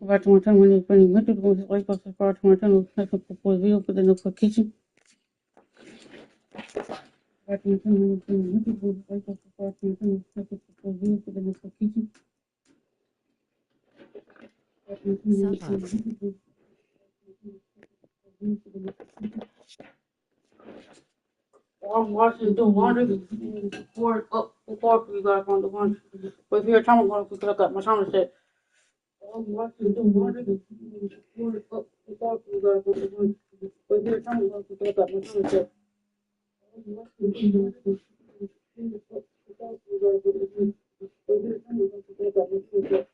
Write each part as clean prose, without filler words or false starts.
About to my time when it's been winter, going to like us far to my time, like a proposed video for the no for kitchen. About my time when it's been winter, going to like us far to my time, like a proposed video for the no for kitchen. I'm washing, doing laundry before you guys on the lunch. But if you're a time, I'm going to pick it up. My time said, I'm washing, doing laundry before you guys on the lunch. But if you're a time, I'm going to pick it up. My time said, I'm washing, doing laundry before you guys on the lunch. But if you're a time, I'm going to pick it up. My time said,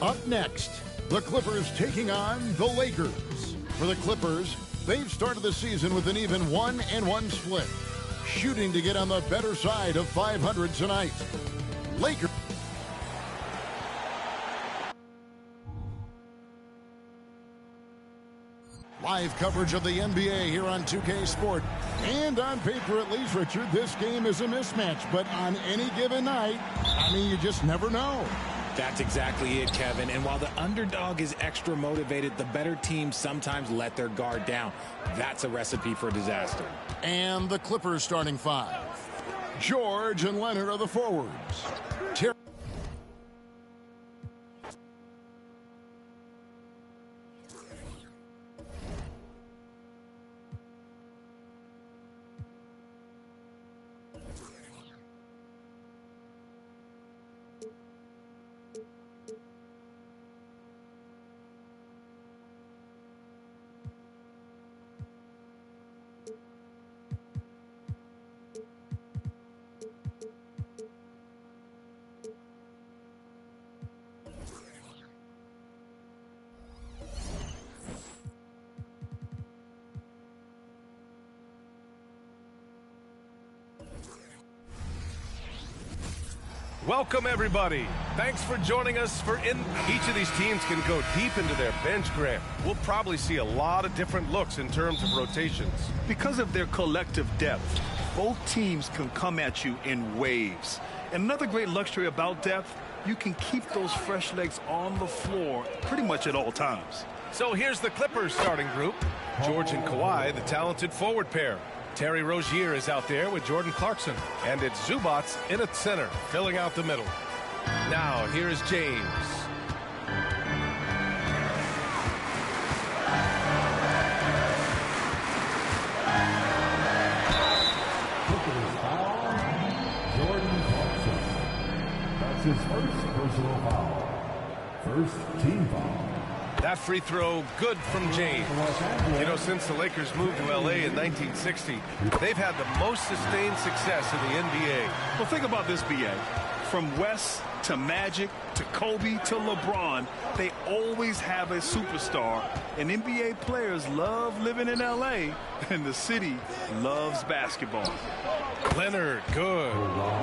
Up next, the Clippers taking on the Lakers. For the Clippers, they've started the season with an even 1-1 split, shooting to get on the better side of 500 tonight. Lakers. Live coverage of the NBA here on 2K Sport. And on paper, at least, Richard, this game is a mismatch. But on any given night, I mean, you just never know. That's exactly it, Kevin. And while the underdog is extra motivated, the better teams sometimes let their guard down. That's a recipe for disaster. And the Clippers starting five. George and Leonard are the forwards. Welcome, everybody. Thanks for joining us for Each of these teams can go deep into their bench, Grant. We'll probably see a lot of different looks in terms of rotations. Because of their collective depth, both teams can come at you in waves. And another great luxury about depth, you can keep those fresh legs on the floor pretty much at all times. So here's the Clippers starting group. George and Kawhi, the talented forward pair. Terry Rozier is out there with Jordan Clarkson. And it's Zubac in at center, filling out the middle. Now, here is James. Jordan Clarkson. That's his first personal foul. First team foul. That free throw good from James. You know, since the Lakers moved to L.A. in 1960, they've had the most sustained success in the NBA. Well, think about this, B.A. From West to Magic to Kobe to LeBron, they always have a superstar. And NBA players love living in L.A., and the city loves basketball. Leonard, good.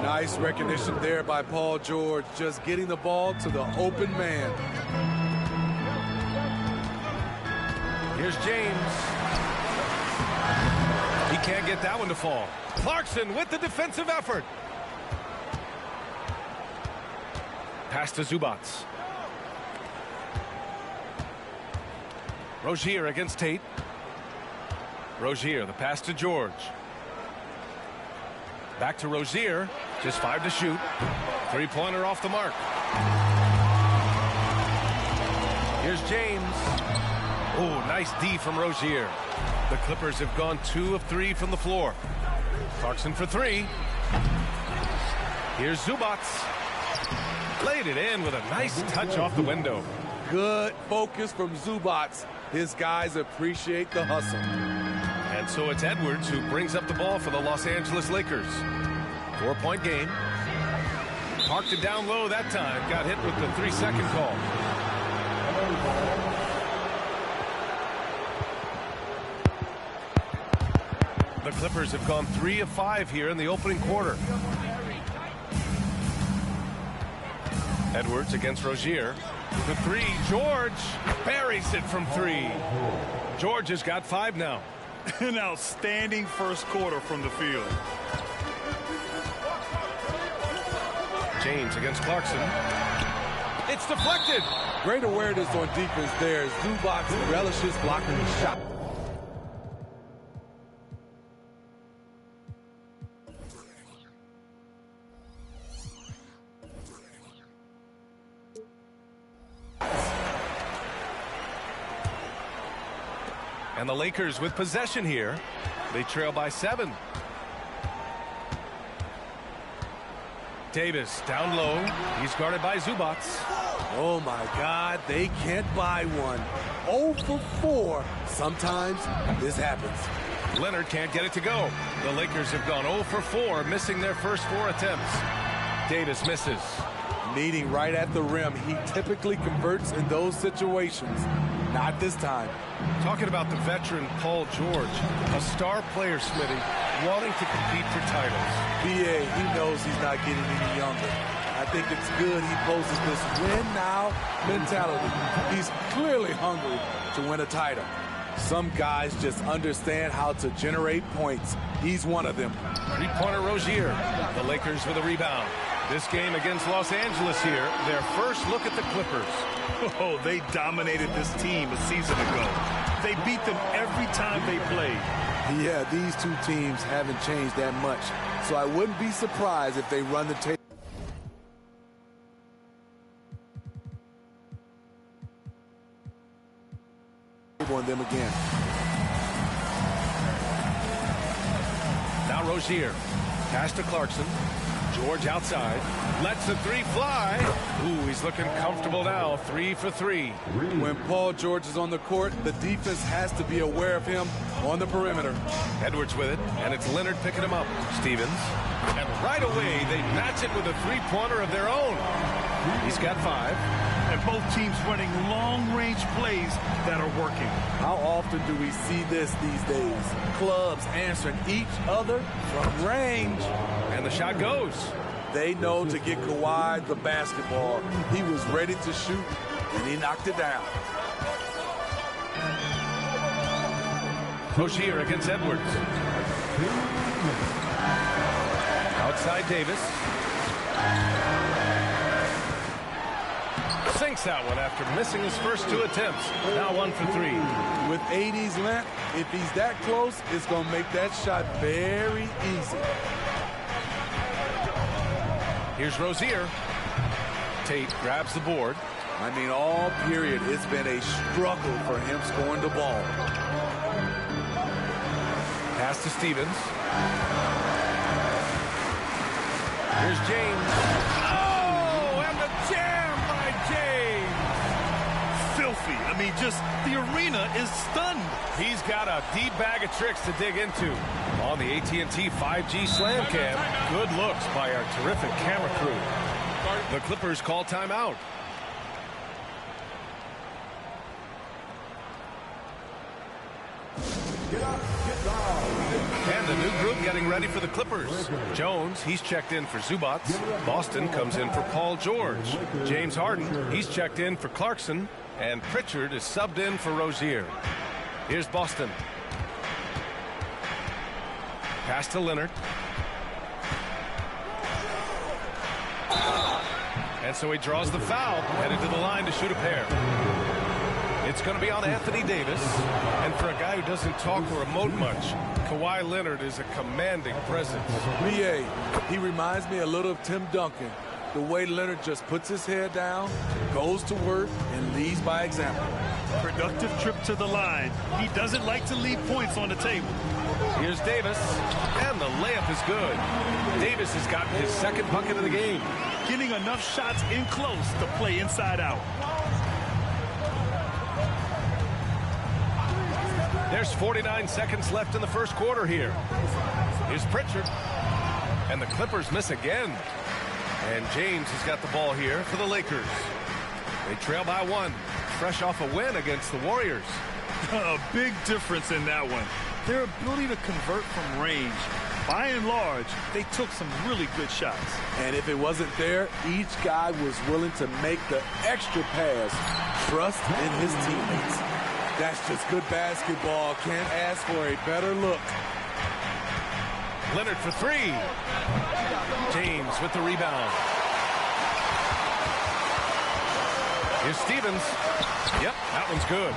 Nice recognition there by Paul George, just getting the ball to the open man. Here's James. He can't get that one to fall. Clarkson with the defensive effort. Pass to Zubac. Rozier against Tate. Rozier, the pass to George. Back to Rozier. Just 5 to shoot. Three-pointer off the mark. Here's James. Oh, nice D from Rozier. The Clippers have gone 2 of 3 from the floor. Clarkson for 3. Here's Zubac. Laid it in with a nice touch off the window. Good focus from Zubac. His guys appreciate the hustle. And so it's Edwards who brings up the ball for the Los Angeles Lakers. 4-point game. Parked it down low that time. Got hit with the 3-second call. The Clippers have gone 3 of 5 here in the opening quarter. Edwards against Rozier. The 3, George buries it from 3. George has got 5 now. An outstanding first quarter from the field. James against Clarkson. It's deflected. Great awareness on defense there. Zubac relishes blocking the shot. And the Lakers with possession here. They trail by 7. Davis down low. He's guarded by Zubac. Oh, my God. They can't buy one. 0 for 4. Sometimes this happens. Leonard can't get it to go. The Lakers have gone 0 for 4, missing their first 4 attempts. Davis misses. Meeting right at the rim. He typically converts in those situations. Not this time. Talking about the veteran Paul George, a star player, Smitty, wanting to compete for titles. B.A., he knows he's not getting any younger. I think it's good he poses this win-now mentality. He's clearly hungry to win a title. Some guys just understand how to generate points. He's one of them. Three-pointer Rozier. The Lakers with a rebound. This game against Los Angeles here, their first look at the Clippers. Oh, they dominated this team a season ago. They beat them every time they played. Yeah, these two teams haven't changed that much, so I wouldn't be surprised if they run the table on them again. Now Rozier. Pass to Clarkson. George outside. Lets the 3 fly. Ooh, he's looking comfortable now. 3 for 3. When Paul George is on the court, the defense has to be aware of him on the perimeter. Edwards with it, and it's Leonard picking him up. Stevens. And right away, they match it with a 3-pointer of their own. He's got 5. And both teams running long-range plays that are working. How often do we see this these days? Clubs answering each other from range. And the shot goes. They know to get Kawhi the basketball. He was ready to shoot, and he knocked it down. Rozier against Edwards. Outside Davis. Sinks that one after missing his first 2 attempts. Now 1 for 3. With AD's length, if he's that close, it's going to make that shot very easy. Here's Rozier. Tate grabs the board. I mean, all period, it's been a struggle for him scoring the ball. Pass to Stevens. Here's James. Oh, and the jam by James. Filthy. I mean, just the arena is stunned. He's got a deep bag of tricks to dig into. On the AT&T 5G Slam Cam, good looks by our terrific camera crew. The Clippers call timeout. And the new group getting ready for the Clippers. Jones, he's checked in for Zubac. Boston comes in for Paul George. James Harden, he's checked in for Clarkson. And Pritchard is subbed in for Rozier. Here's Boston. Pass to Leonard. And so he draws the foul, headed to the line to shoot a pair. It's going to be on Anthony Davis. And for a guy who doesn't talk or emote much, Kawhi Leonard is a commanding presence. B.A., he reminds me a little of Tim Duncan. The way Leonard just puts his head down, goes to work, and leads by example. Productive trip to the line. He doesn't like to leave points on the table. Here's Davis, and the layup is good. Davis has gotten his second bucket of the game. Getting enough shots in close to play inside out. There's 49 seconds left in the first quarter here. Here's Pritchard, and the Clippers miss again. And James has got the ball here for the Lakers. They trail by 1, fresh off a win against the Warriors. A big difference in that one. Their ability to convert from range. By and large, they took some really good shots. And if it wasn't there, each guy was willing to make the extra pass. Trust in his teammates. That's just good basketball. Can't ask for a better look. Leonard for 3. James with the rebound. Here's Stevens. Yep, that one's good.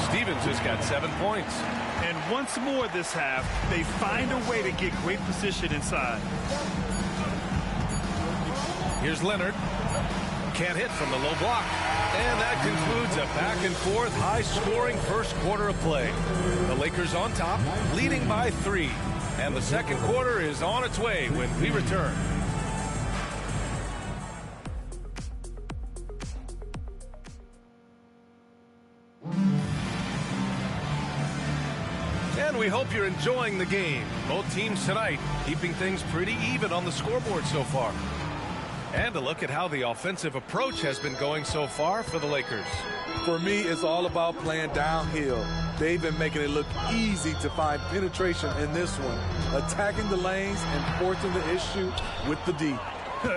Stevens has got 7 points. And once more this half, they find a way to get great position inside. Here's Leonard. Can't hit from the low block. And that concludes a back-and-forth, high-scoring first quarter of play. The Lakers on top, leading by 3. And the second quarter is on its way when we return. And we hope you're enjoying the game. Both teams tonight keeping things pretty even on the scoreboard so far. And a look at how the offensive approach has been going so far for the Lakers. For me, it's all about playing downhill. They've been making it look easy to find penetration in this one, attacking the lanes and forcing the issue with the D.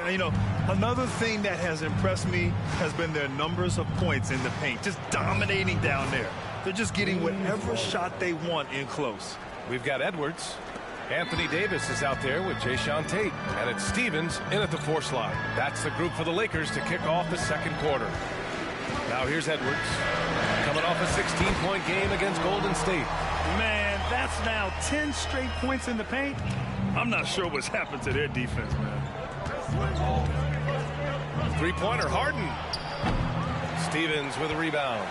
You know, another thing that has impressed me has been their numbers of points in the paint, just dominating down there. They're just getting whatever shot they want in close. We've got Edwards. Anthony Davis is out there with Jayshawn Tate. And it's Stevens in at the 4 slot. That's the group for the Lakers to kick off the second quarter. Now here's Edwards. Coming off a 16-point game against Golden State. Man, that's now 10 straight points in the paint. I'm not sure what's happened to their defense, man. Three-pointer, Harden. Stevens with a rebound.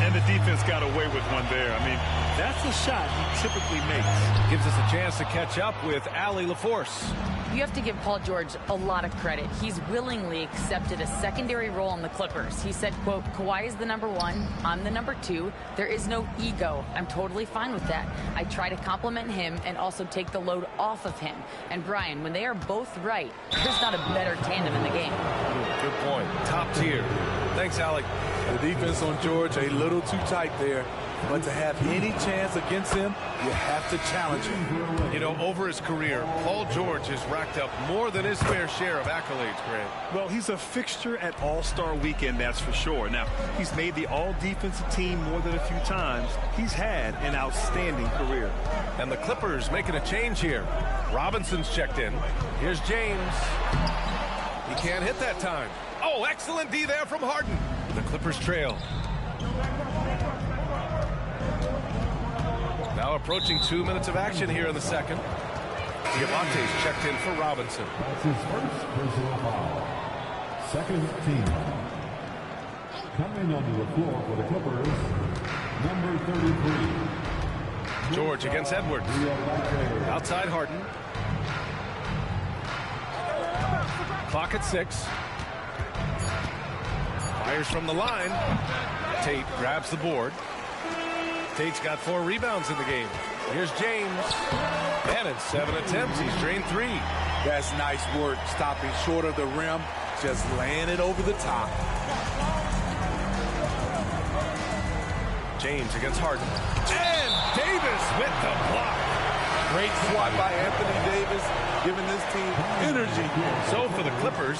And the defense got away with one there. I mean, that's a shot he typically makes. Gives us a chance to catch up with Allie LaForce. You have to give Paul George a lot of credit. He's willingly accepted a secondary role on the Clippers. He said, quote, Kawhi is the #1, I'm the #2. There is no ego. I'm totally fine with that. I try to compliment him and also take the load off of him. And Brian, when they are both right, there's not a better tandem in the game. Good point. Top top tier. Thanks, Alec. The defense on George a little too tight there. But to have any chance against him, you have to challenge him. You know, over his career, Paul George has racked up more than his fair share of accolades, Grant. Well, he's a fixture at All-Star Weekend, that's for sure. Now, he's made the All-Defensive Team more than a few times. He's had an outstanding career. And the Clippers making a change here. Robinson's checked in. Here's James. He can't hit that time. Oh, excellent D there from Harden. The Clippers trail. Now approaching 2 minutes of action here in the second. Diamante's checked in for Robinson. That's his first personal foul. Second team foul. Coming onto the floor for the Clippers, number 33. George against Edwards. Outside Harden. Clock at 6. Fires from the line. Tate grabs the board. Tate's got 4 rebounds in the game. Here's James. And in 7 attempts, he's drained 3. That's nice work, stopping short of the rim, just laying it over the top. James against Harden. And Davis with the block. Great swat by Anthony Davis, giving this team energy. So for the Clippers,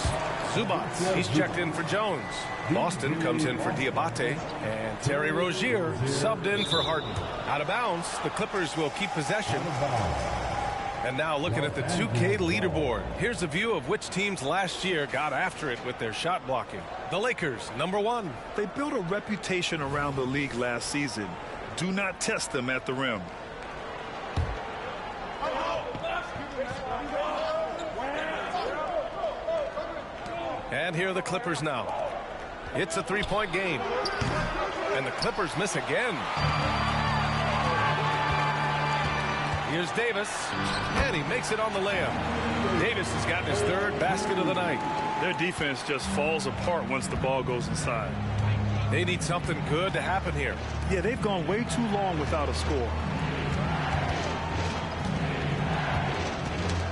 Zubac, he's checked in for Jones. Boston comes in for Diabate. And Terry Rozier subbed in for Harden. Out of bounds, the Clippers will keep possession. And now looking at the 2K leaderboard. Here's a view of which teams last year got after it with their shot blocking. The Lakers, number 1. They built a reputation around the league last season. Do not test them at the rim. And here are the Clippers now. It's a 3-point game. And the Clippers miss again. Here's Davis. And he makes it on the layup. Davis has gotten his 3rd basket of the night. Their defense just falls apart once the ball goes inside. They need something good to happen here. Yeah, they've gone way too long without a score.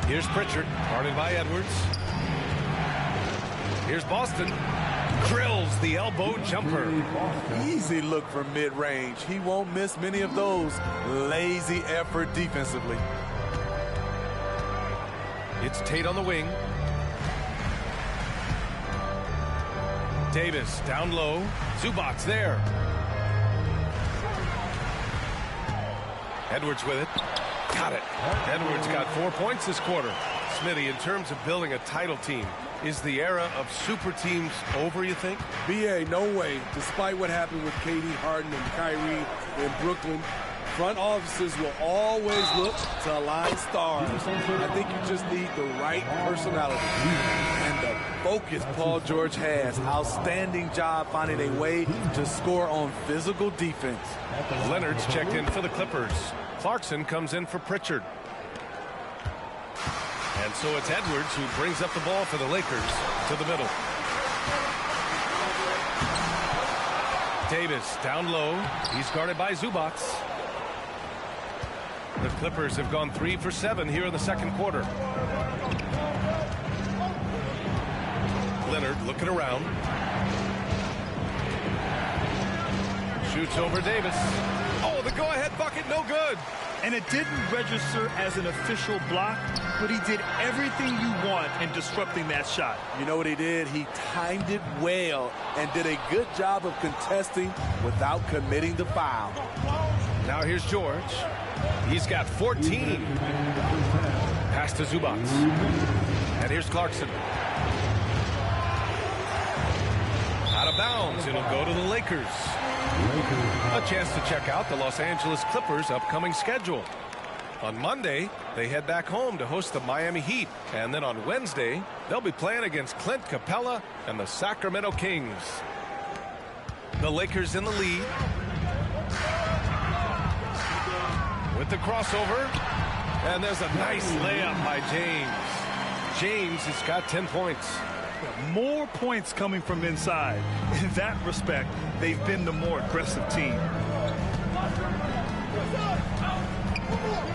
Here's Pritchard, guarded by Edwards. Here's Boston. Drills the elbow jumper. Easy look from mid-range. He won't miss many of those. Lazy effort defensively. It's Tate on the wing. Davis down low. Zubac there. Edwards with it. Got it. Edwards got 4 points this quarter. Smitty, in terms of building a title team, is the era of super teams over, you think? BA, no way. Despite what happened with KD, Harden, and Kyrie in Brooklyn, front offices will always look to align stars. I think you just need the right personality. And the focus Paul George has. Outstanding job finding a way to score on physical defense. Leonard's checked in for the Clippers. Clarkson comes in for Pritchard. And so it's Edwards who brings up the ball for the Lakers to the middle. Davis down low. He's guarded by Zubac. The Clippers have gone 3 for 7 here in the second quarter. Leonard looking around. Shoots over Davis. Oh, the go-ahead bucket, no good. And it didn't register as an official block, but he did everything you want in disrupting that shot. You know what he did? He timed it well and did a good job of contesting without committing the foul. Now here's George. He's got 14. Pass to Zubac. And here's Clarkson. Out of bounds. It'll go to the Lakers. A chance to check out the Los Angeles Clippers' upcoming schedule. On Monday, they head back home to host the Miami Heat. And then on Wednesday, they'll be playing against Clint Capella and the Sacramento Kings. The Lakers in the lead. With the crossover. And there's a nice layup by James. James has got 10 points. More points coming from inside. In that respect, they've been the more aggressive team.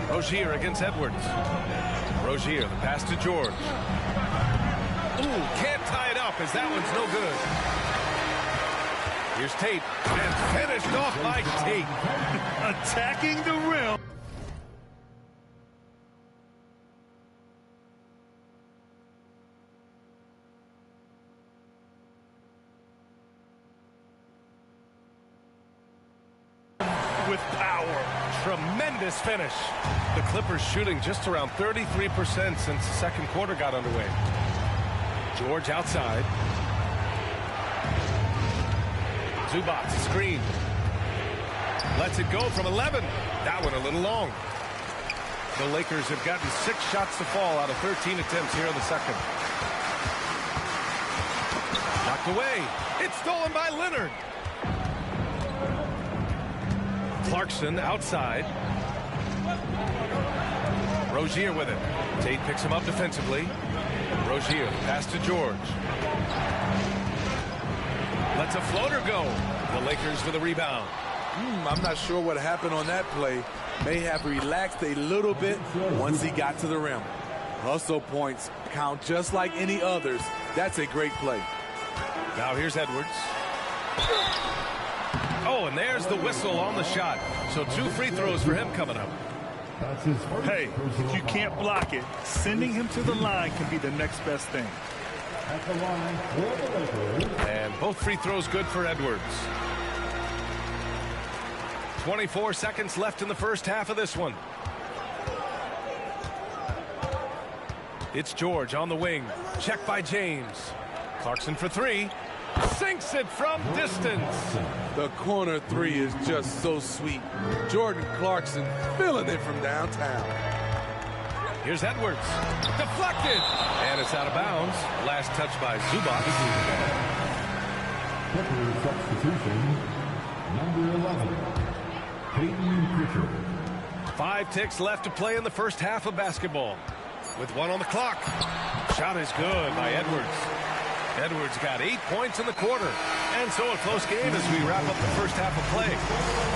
Rozier against Edwards. Rozier, the pass to George. Ooh, can't tie it up as that one's no good. Here's Tate, and finished off by Tate. Attacking the rim. With power. Tremendous finish. The Clippers shooting just around 33% since the second quarter got underway. George outside. Zubac screen. Lets it go from 11. That one a little long. The Lakers have gotten 6 shots to fall out of 13 attempts here in the second. Knocked away. It's stolen by Leonard. Clarkson outside. Rozier with it. Tate picks him up defensively. Rozier pass to George. Lets a floater go. The Lakers for the rebound. I'm not sure what happened on that play. May have relaxed a little bit once he got to the rim. Hustle points count just like any others. That's a great play. Now here's Edwards. Oh, and there's the whistle on the shot. So 2 free throws for him coming up. That's his first. Hey, if you can't block it, sending him to the line can be the next best thing. At the line for the Lakers. And both free throws good for Edwards. 24 seconds left in the first half of this one. It's George on the wing. Check by James. Clarkson for 3. Sinks it from distance. The corner 3 is just so sweet. Jordan Clarkson filling it from downtown. Here's Edwards. Deflected. And it's out of bounds. Last touch by Zubac. Clippers substitution, number 11, Peyton Pritchard. 5 ticks left to play in the first half of basketball. With 1 on the clock. Shot is good by Edwards. Edwards got 8 points in the quarter. And so a close game as we wrap up the first half of play.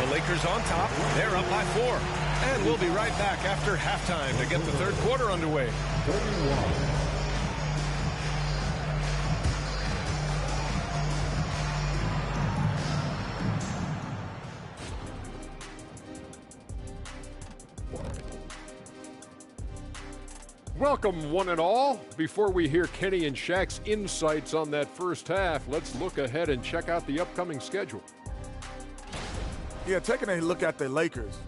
The Lakers on top. They're up by 4. And we'll be right back after halftime to get the third quarter underway. 31. Welcome, one and all. Before we hear Kenny and Shaq's insights on that first half, let's look ahead and check out the upcoming schedule. Yeah, taking a look at the Lakers.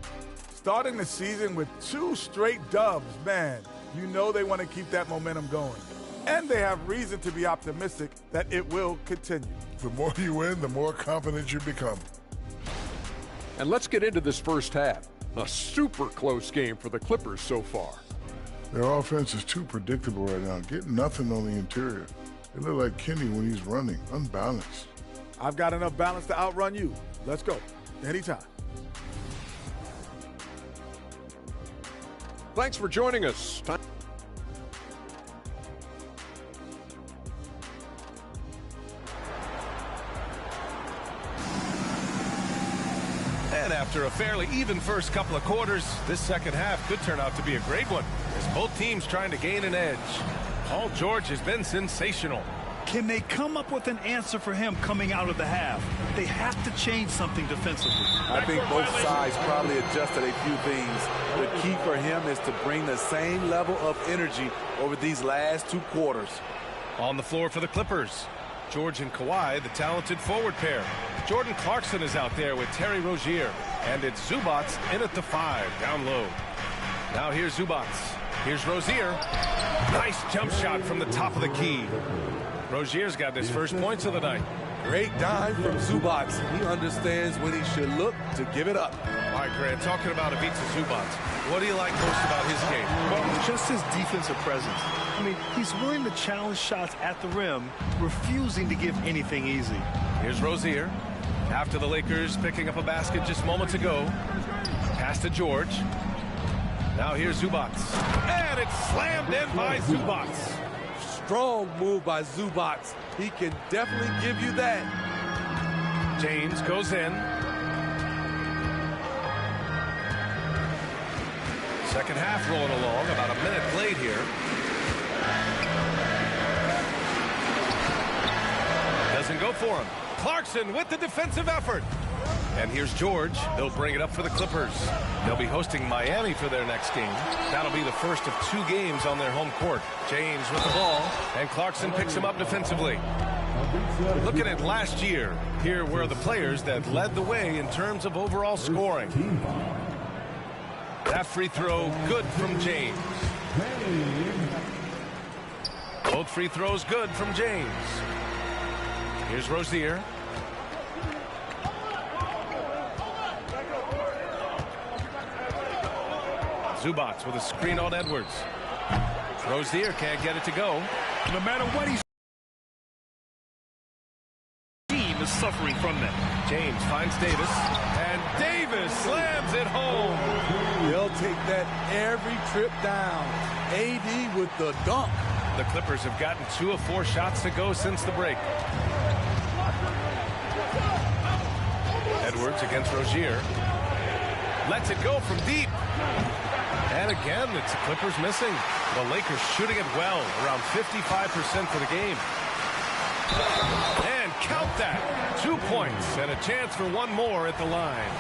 Starting the season with 2 straight dubs, man, you know they want to keep that momentum going. And they have reason to be optimistic that it will continue. The more you win, the more confident you become. And let's get into this first half. A super close game for the Clippers so far. Their offense is too predictable right now. Getting nothing on the interior. They look like Kenny when he's running, unbalanced. I've got enough balance to outrun you. Let's go. Anytime. Thanks for joining us. And after a fairly even first couple of quarters, this second half could turn out to be a great one, as both teams trying to gain an edge. Paul George has been sensational. Can they come up with an answer for him coming out of the half? They have to change something defensively. I think both sides probably adjusted a few things. The key for him is to bring the same level of energy over these last 2 quarters. On the floor for the Clippers, George and Kawhi, the talented forward pair. Jordan Clarkson is out there with Terry Rozier. And it's Zubac in at the 5, down low. Now here's Zubac. Here's Rozier. Nice jump shot from the top of the key. Rozier's got his first points of the night. Great dime from Zubac. He understands when he should look to give it up. All right, Grant, talking about Ivica Zubac, what do you like most about his game? Well, just his defensive presence. I mean, he's willing to challenge shots at the rim, refusing to give anything easy. Here's Rozier. After the Lakers picking up a basket just moments ago. Pass to George. Now here's Zubac. And it's slammed in by Zubac. Strong move by Zubac. He can definitely give you that. James goes in. Second half rolling along. About a minute played here. doesn't go for him. Clarkson with the defensive effort. And here's George. They'll bring it up for the Clippers. They'll be hosting Miami for their next game. That'll be the first of 2 games on their home court. James with the ball, and Clarkson picks him up defensively. Looking at last year, here were the players that led the way in terms of overall scoring. That free throw good from James. Both free throws good from James. Here's Rozier. Zubac with a screen on Edwards. Rozier can't get it to go. No matter what he's team is suffering from that. James finds Davis, and Davis slams it home. They'll take that every trip down. AD with the dunk. The Clippers have gotten 2 of 4 shots to go since the break. Edwards against Rozier. Lets it go from deep. And again, it's the Clippers missing. The Lakers shooting it well, around 55% for the game. And count that. 2 points and a chance for 1 more at the line.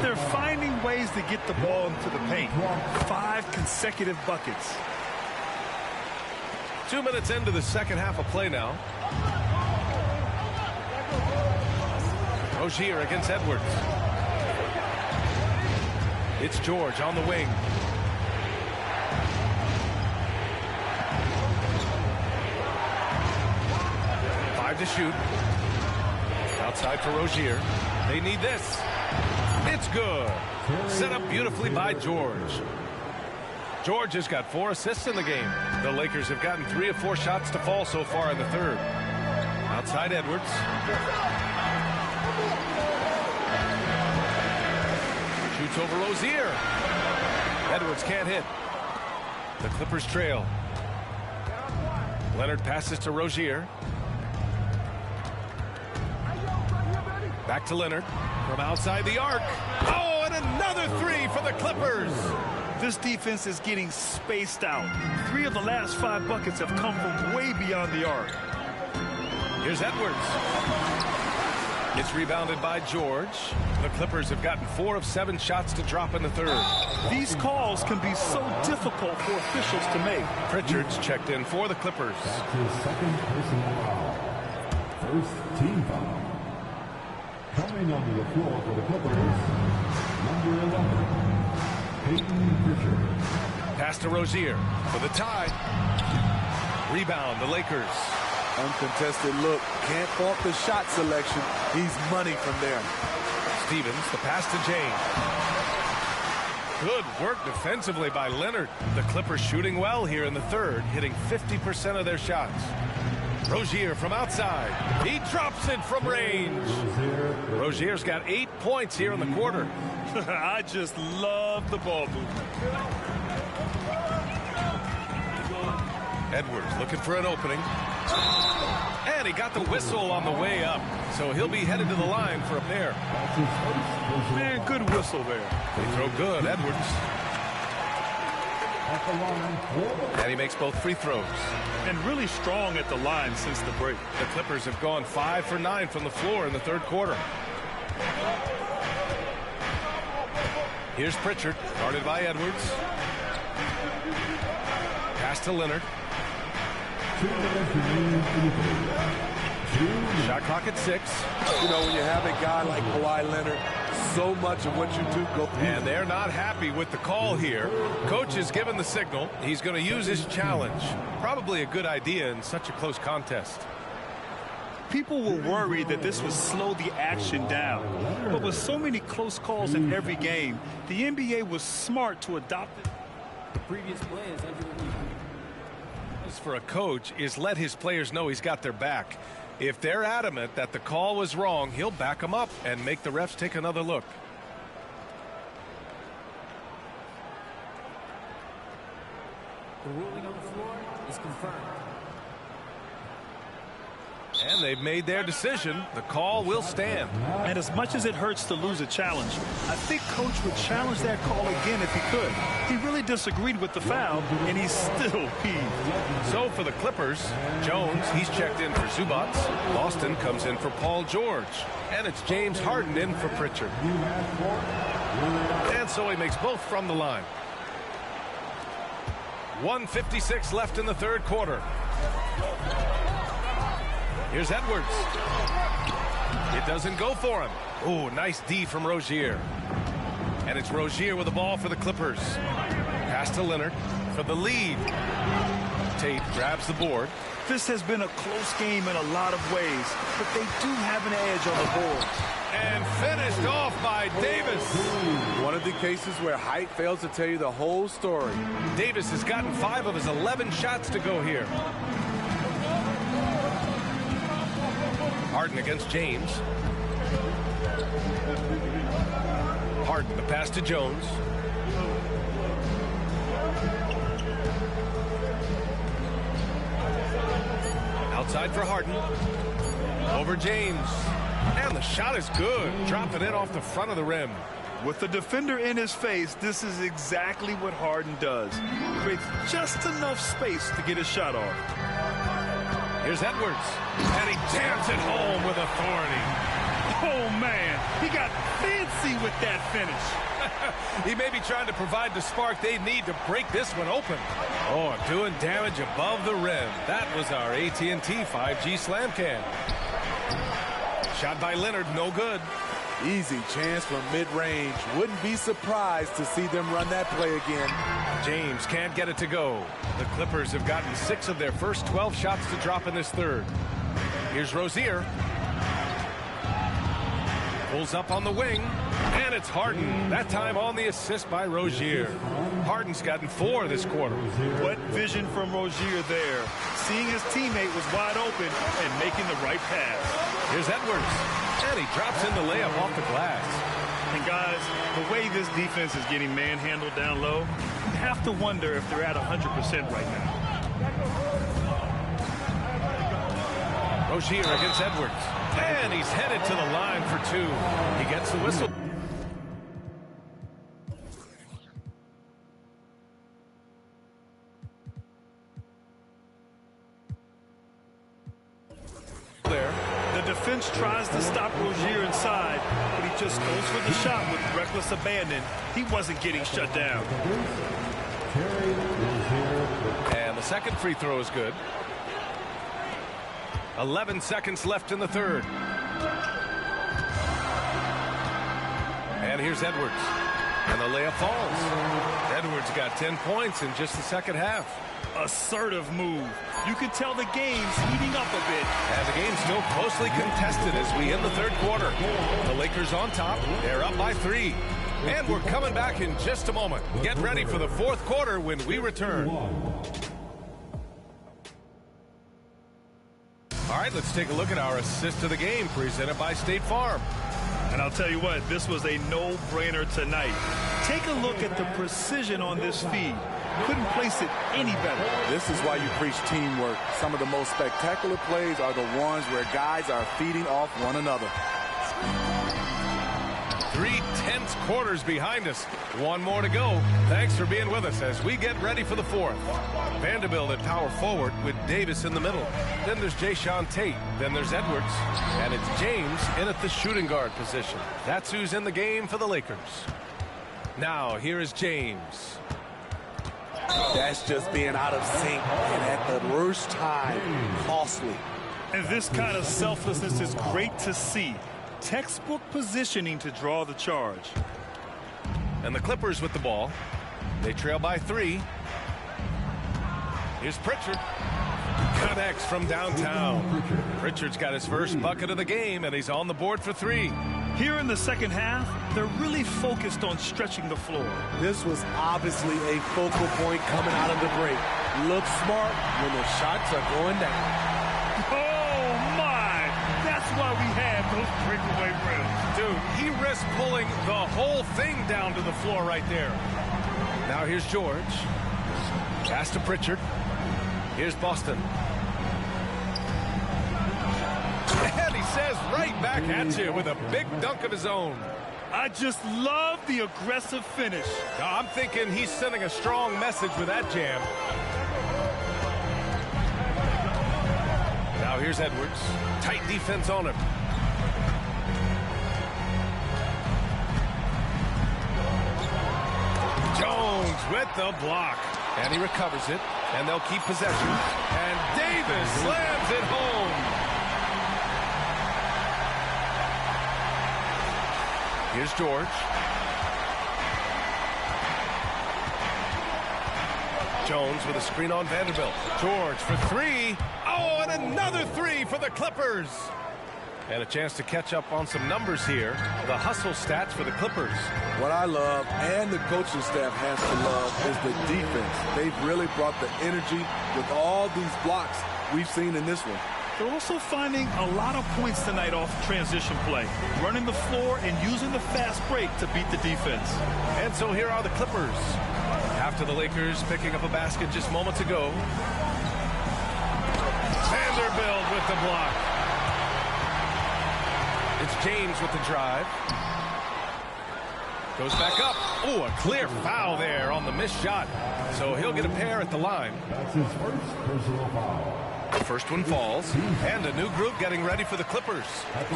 They're finding ways to get the ball into the paint. 5 consecutive buckets. 2 minutes into the second half of play now. Rozier against Edwards. It's George on the wing. To shoot. Outside for Rozier. They need this. It's good. Set up beautifully by George. George has got 4 assists in the game. The Lakers have gotten 3 of 4 shots to fall so far in the third. Outside Edwards. Shoots over Rozier. Edwards can't hit. The Clippers trail. Leonard passes to Rozier. Back to Leonard from outside the arc. Oh, and another 3 for the Clippers. This defense is getting spaced out. 3 of the last 5 buckets have come from way beyond the arc. Here's Edwards. It's rebounded by George. The Clippers have gotten 4 of 7 shots to drop in the third. These calls can be so difficult for officials to make. Pritchard's checked in for the Clippers. That's his second personal foul. First team foul. Coming onto the floor for the Clippers, number 11, Peyton Pritchard. Pass to Rozier for the tie. Rebound, the Lakers. Uncontested look. Can't fault the shot selection. He's money from there. Stevens, the pass to James. Good work defensively by Leonard. The Clippers shooting well here in the third, hitting 50% of their shots. Rozier from outside. He drops it from range. Rozier's got 8 points here in the quarter. I just love the ball movement. Edwards looking for an opening. And he got the whistle on the way up. So he'll be headed to the line for a pair. Man, good whistle there. They throw good, Edwards. And he makes both free throws. And really strong at the line since the break. The Clippers have gone 5 for 9 from the floor in the third quarter. Here's Pritchard, guarded by Edwards. Pass to Leonard. Shot clock at 6. You know, when you have a guy like Kawhi Leonard, so much of what you do go through. And they're not happy with the call here. Coach has given the signal. He's going to use his challenge. Probably a good idea in such a close contest. People were worried that this would slow the action down. But with so many close calls in every game, the NBA was smart to adopt it. The previous play is under review. For a coach is let his players know he's got their back. If they're adamant that the call was wrong, he'll back them up and make the refs take another look. The ruling on the floor is confirmed. And they've made their decision. The call will stand. And as much as it hurts to lose a challenge, I think Coach would challenge that call again if he could. He really disagreed with the foul, and he's still peeved. So for the Clippers, Jones, he's checked in for Zubac. Boston comes in for Paul George. And it's James Harden in for Pritchard. And so he makes both from the line. 1:56 left in the third quarter. Here's Edwards. It doesn't go for him. Oh, nice D from Rozier. And it's Rozier with the ball for the Clippers. Pass to Leonard for the lead. Tate grabs the board. This has been a close game in a lot of ways, but they do have an edge on the board. And finished off by Davis. One of the cases where height fails to tell you the whole story. Davis has gotten 5 of his 11 shots to go here. Harden against James. Harden, the pass to Jones. Outside for Harden. Over James. And the shot is good. Dropping it off the front of the rim. With the defender in his face, this is exactly what Harden does. Creates just enough space to get his shot off. Here's Edwards. And he jams it home with authority. Oh, man. He got fancy with that finish. He may be trying to provide the spark they need to break this one open. Oh, doing damage above the rim. That was our AT&T 5G slam can. Shot by Leonard, no good. Easy chance from mid-range. Wouldn't be surprised to see them run that play again. James can't get it to go. The Clippers have gotten 6 of their first 12 shots to drop in this third. Here's Rozier. Pulls up on the wing. And it's Harden. That time on the assist by Rozier. Harden's gotten 4 this quarter. What vision from Rozier there. Seeing his teammate was wide open and making the right pass. Here's Edwards. And he drops in the layup off the glass. And guys, the way this defense is getting manhandled down low, you have to wonder if they're at 100% right now. Rozier against Edwards. And he's headed to the line for 2. He gets the whistle. There. The defense tries to stop Rozier inside, but he just goes for the shot with reckless abandon. He wasn't getting shut down. And the second free throw is good. 11 seconds left in the third. And here's Edwards. And the layup falls. Edwards got 10 points in just the second half. Assertive move. You can tell the game's heating up a bit. And the game's still closely contested as we end the third quarter. The Lakers on top. They're up by 3. And we're coming back in just a moment. Get ready for the fourth quarter when we return. All right, let's take a look at our assist of the game presented by State Farm. And I'll tell you what, this was a no-brainer tonight. Take a look at the precision on this feed. Couldn't place it any better. This is why you preach teamwork. Some of the most spectacular plays are the ones where guys are feeding off one another. 3 tense quarters behind us. 1 more to go. Thanks for being with us as we get ready for the fourth. Vanderbilt at power forward with Davis in the middle. Then there's Jayshawn Tate. Then there's Edwards. And it's James in at the shooting guard position. That's who's in the game for the Lakers. Now, here is James. That's just being out of sync and at the worst time. Costly. And this kind of selflessness is great to see. Textbook positioning to draw the charge. And the Clippers with the ball. They trail by 3. Here's Pritchard. Connects from downtown. Pritchard's got his first bucket of the game, and he's on the board for 3. Here in the second half, they're really focused on stretching the floor. This was obviously a focal point coming out of the break. Look smart when the shots are going down. Oh, my! That's why we had those breakaway rims. Dude, he risked pulling the whole thing down to the floor right there. Now here's George. Pass to Pritchard. Here's Boston. back at you with a big dunk of his own. I just love the aggressive finish. Now, I'm thinking he's sending a strong message with that jam. Now here's Edwards. Tight defense on him. Jones with the block. And he recovers it. And they'll keep possession. And Davis slams it home. Here's George. Jones with a screen on Vanderbilt. George for three. Oh, and another three for the Clippers. And a chance to catch up on some numbers here. The hustle stats for the Clippers. What I love, and the coaching staff has to love, is the defense. They've really brought the energy with all these blocks we've seen in this one. They're also finding a lot of points tonight off transition play, running the floor and using the fast break to beat the defense. And so here are the Clippers. After the Lakers picking up a basket just moments ago. Vanderbilt with the block. It's James with the drive. Goes back up. Oh, a clear foul there on the missed shot. So he'll get a pair at the line. That's his first personal foul. The first one falls. And a new group getting ready for the Clippers.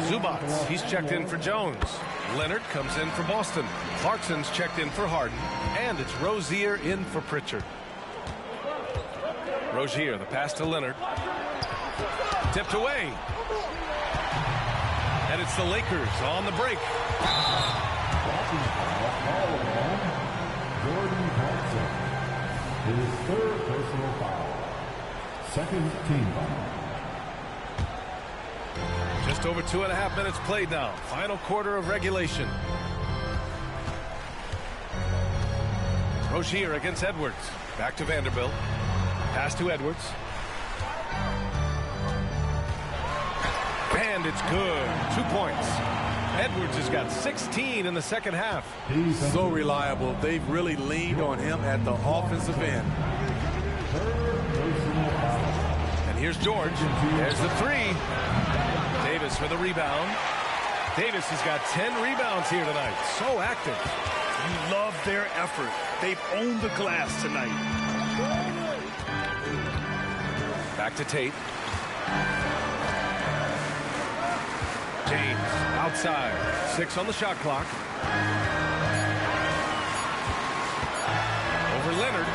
Zubac, he's checked in for Jones. Leonard comes in for Boston. Clarkson's checked in for Harden. And it's Rozier in for Pritchard. Rozier, the pass to Leonard. Tipped away. And it's the Lakers on the break. Jordan Clarkson. His third personal foul. Second team foul. Just over 2.5 minutes played now. Final quarter of regulation. Rozier against Edwards. Back to Vanderbilt. Pass to Edwards. And it's good. 2 points. Edwards has got 16 in the second half. He's so reliable. They've really leaned on him at the offensive end. And here's George. There's the three. Davis with a rebound. Davis has got 10 rebounds here tonight. So active. You love their effort. They've owned the glass tonight. Back to Tate. James outside. 6 on the shot clock. Over Leonard.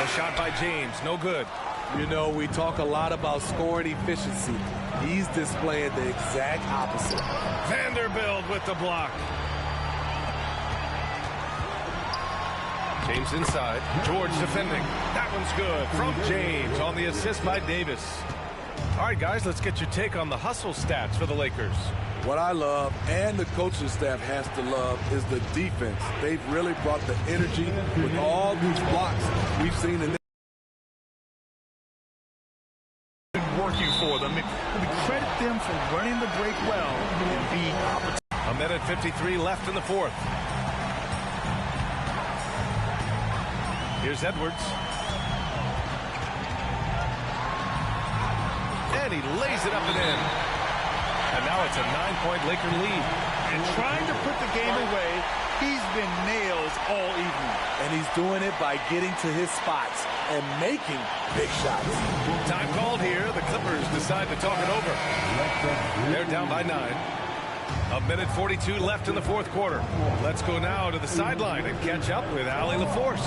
The shot by James. No good. You know, we talk a lot about scoring efficiency. He's displaying the exact opposite. Vanderbilt with the block. James inside. George defending. That one's good from James on the assist by Davis. All right, guys, let's get your take on the hustle stats for the Lakers. What I love, and the coaching staff has to love, is the defense. They've really brought the energy with all these blocks we've seen in this. Working for them. We credit them for running the break well and being opportune. A minute 53 left in the fourth. Here's Edwards. And he lays it up and in. And now it's a 9-point Laker lead. And trying to put the game away, he's been nails all evening. And he's doing it by getting to his spots and making big shots. Time called here. The Clippers decide to talk it over. They're down by 9. A minute 42 left in the fourth quarter. Let's go now to the sideline and catch up with Allie LaForce.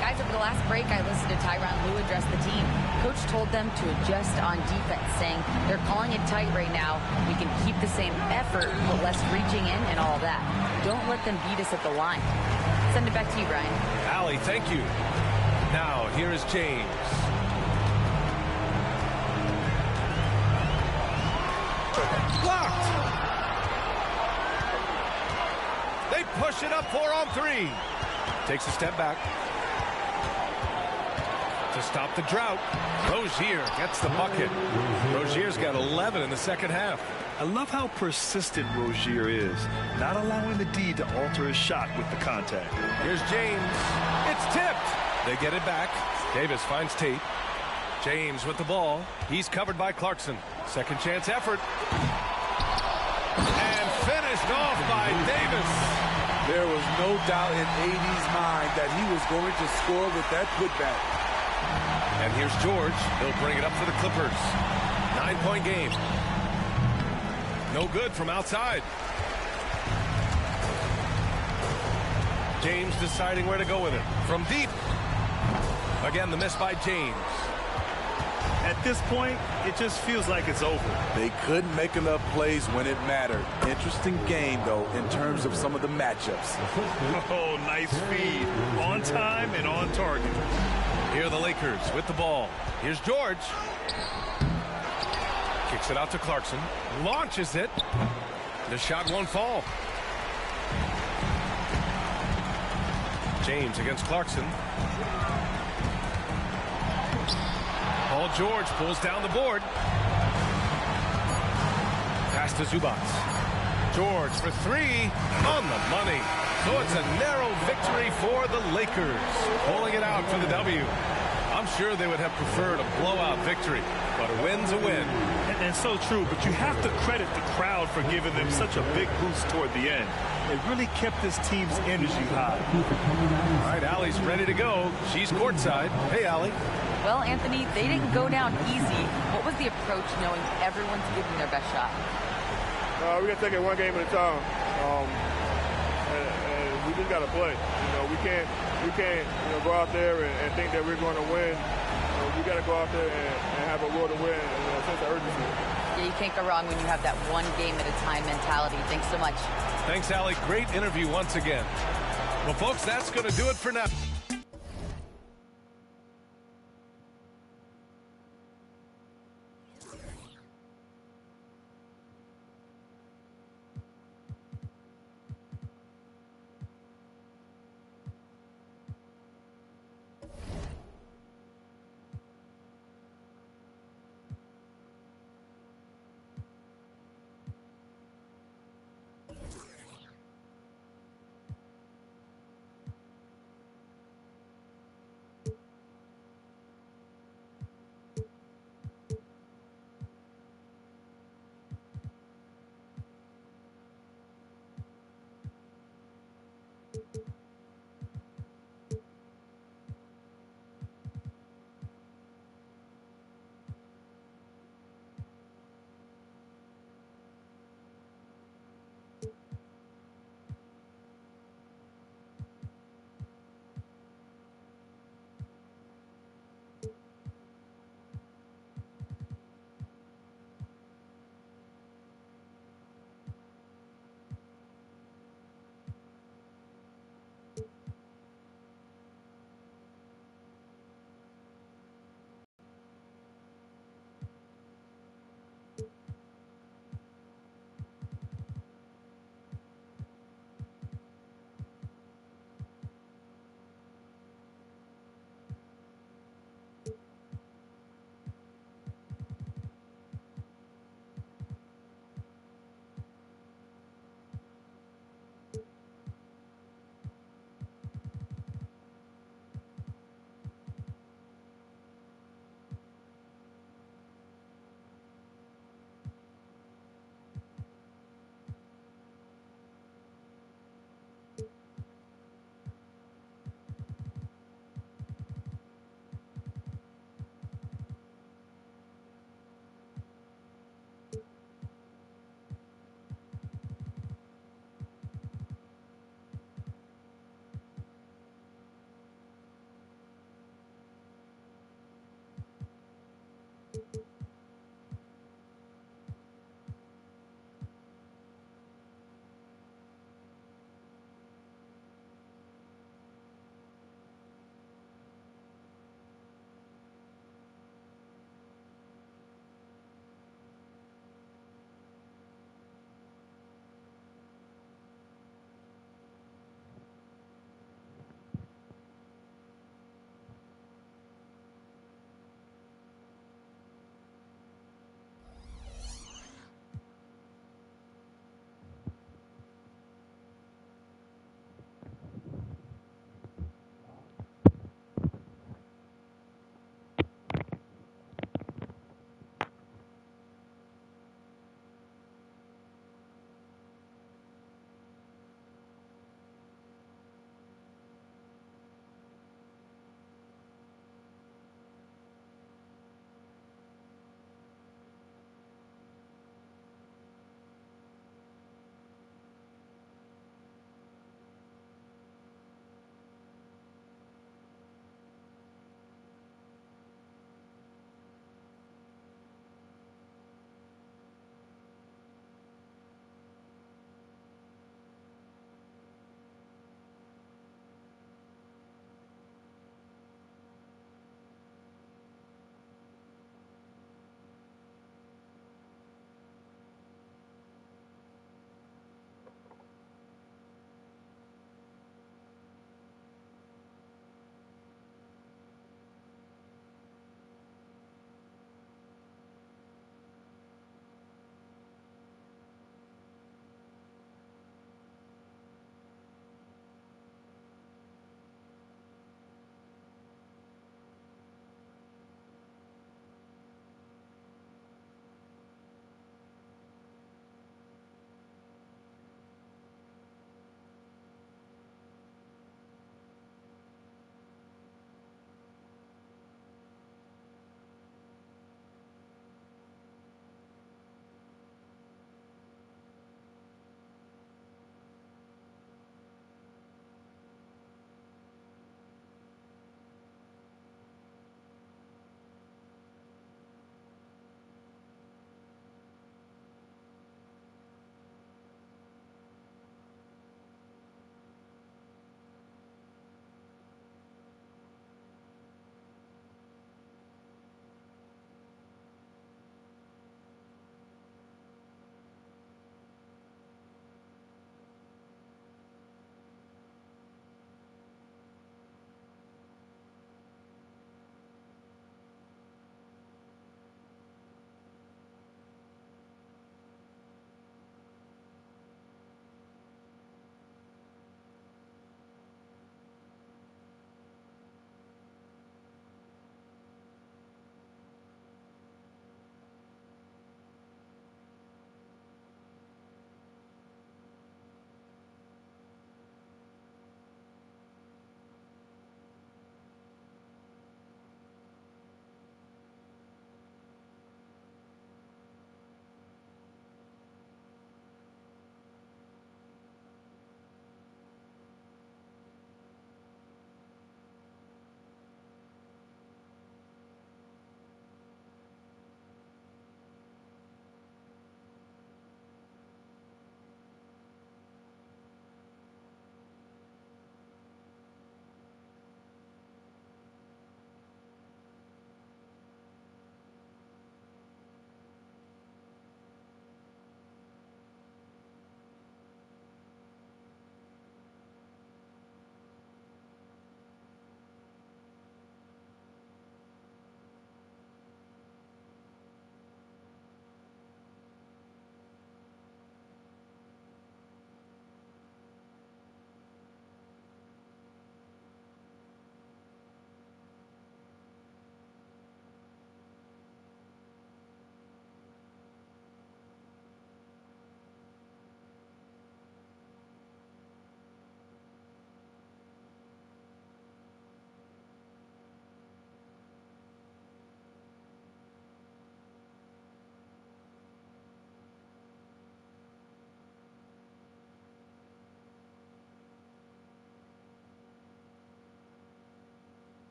Guys, over the last break, I listened to Tyronn Lue address the team. Coach told them to adjust on defense, saying they're calling it tight right now. We can keep the same effort, but less reaching in and all that. Don't let them beat us at the line. Send it back to you, Brian. Allie, thank you. Now, here is James. Blocked. They push it up 4 on 3. Takes a step back. To stop the drought. Rozier gets the bucket. Rozier's got 11 in the second half. I love how persistent Rozier is, not allowing the D to alter his shot with the contact. Here's James. It's tipped. They get it back. Davis finds Tate. James with the ball. He's covered by Clarkson. Second chance effort. And finished off by Davis. There was no doubt in AD's mind that he was going to score with that putback. And here's George. He'll bring it up for the Clippers. 9-point game. No good from outside. James deciding where to go with it. From deep. Again, the miss by James. At this point, it just feels like it's over. They couldn't make enough plays when it mattered. Interesting game, though, in terms of some of the matchups. Oh, nice feed. On time and on target. Here are the Lakers with the ball. Here's George. Kicks it out to Clarkson. Launches it. The shot won't fall. James against Clarkson. Paul George pulls down the board. Pass to Zubac. George for three. On the money. So it's a narrow victory for the Lakers. Pulling it out for the W. I'm sure they would have preferred a blowout victory, but a win's a win. And so true, but you have to credit the crowd for giving them such a big boost toward the end. It really kept this team's energy high. All right, Allie's ready to go. She's courtside. Hey, Allie. Well, Anthony, they didn't go down easy. What was the approach knowing everyone's giving their best shot? We got to take it one game at a time. And we just got to play. You know, we can't go out there and think that we're going to win. We got to go out there and have a will to win and a sense of urgency. Yeah, you can't go wrong when you have that one game at a time mentality. Thanks so much. Thanks, Allie. Great interview once again. Well, folks, that's going to do it for now.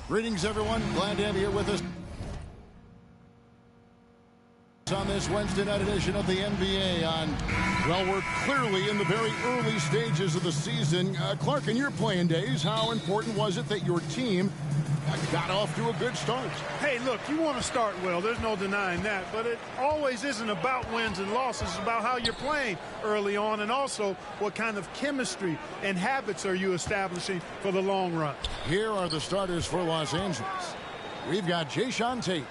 Greetings, everyone. Glad to have you here with us on this Wednesday night edition of the NBA. Well, we're clearly in the very early stages of the season. Clark, in your playing days, how important was it that your team got off to a good start? Hey, look, you want to start well. There's no denying that. But it always isn't about wins and losses. It's about how you're playing early on, and also what kind of chemistry and habits are you establishing for the long run. Here are the starters for Los Angeles. We've got Jae'Sean Tate.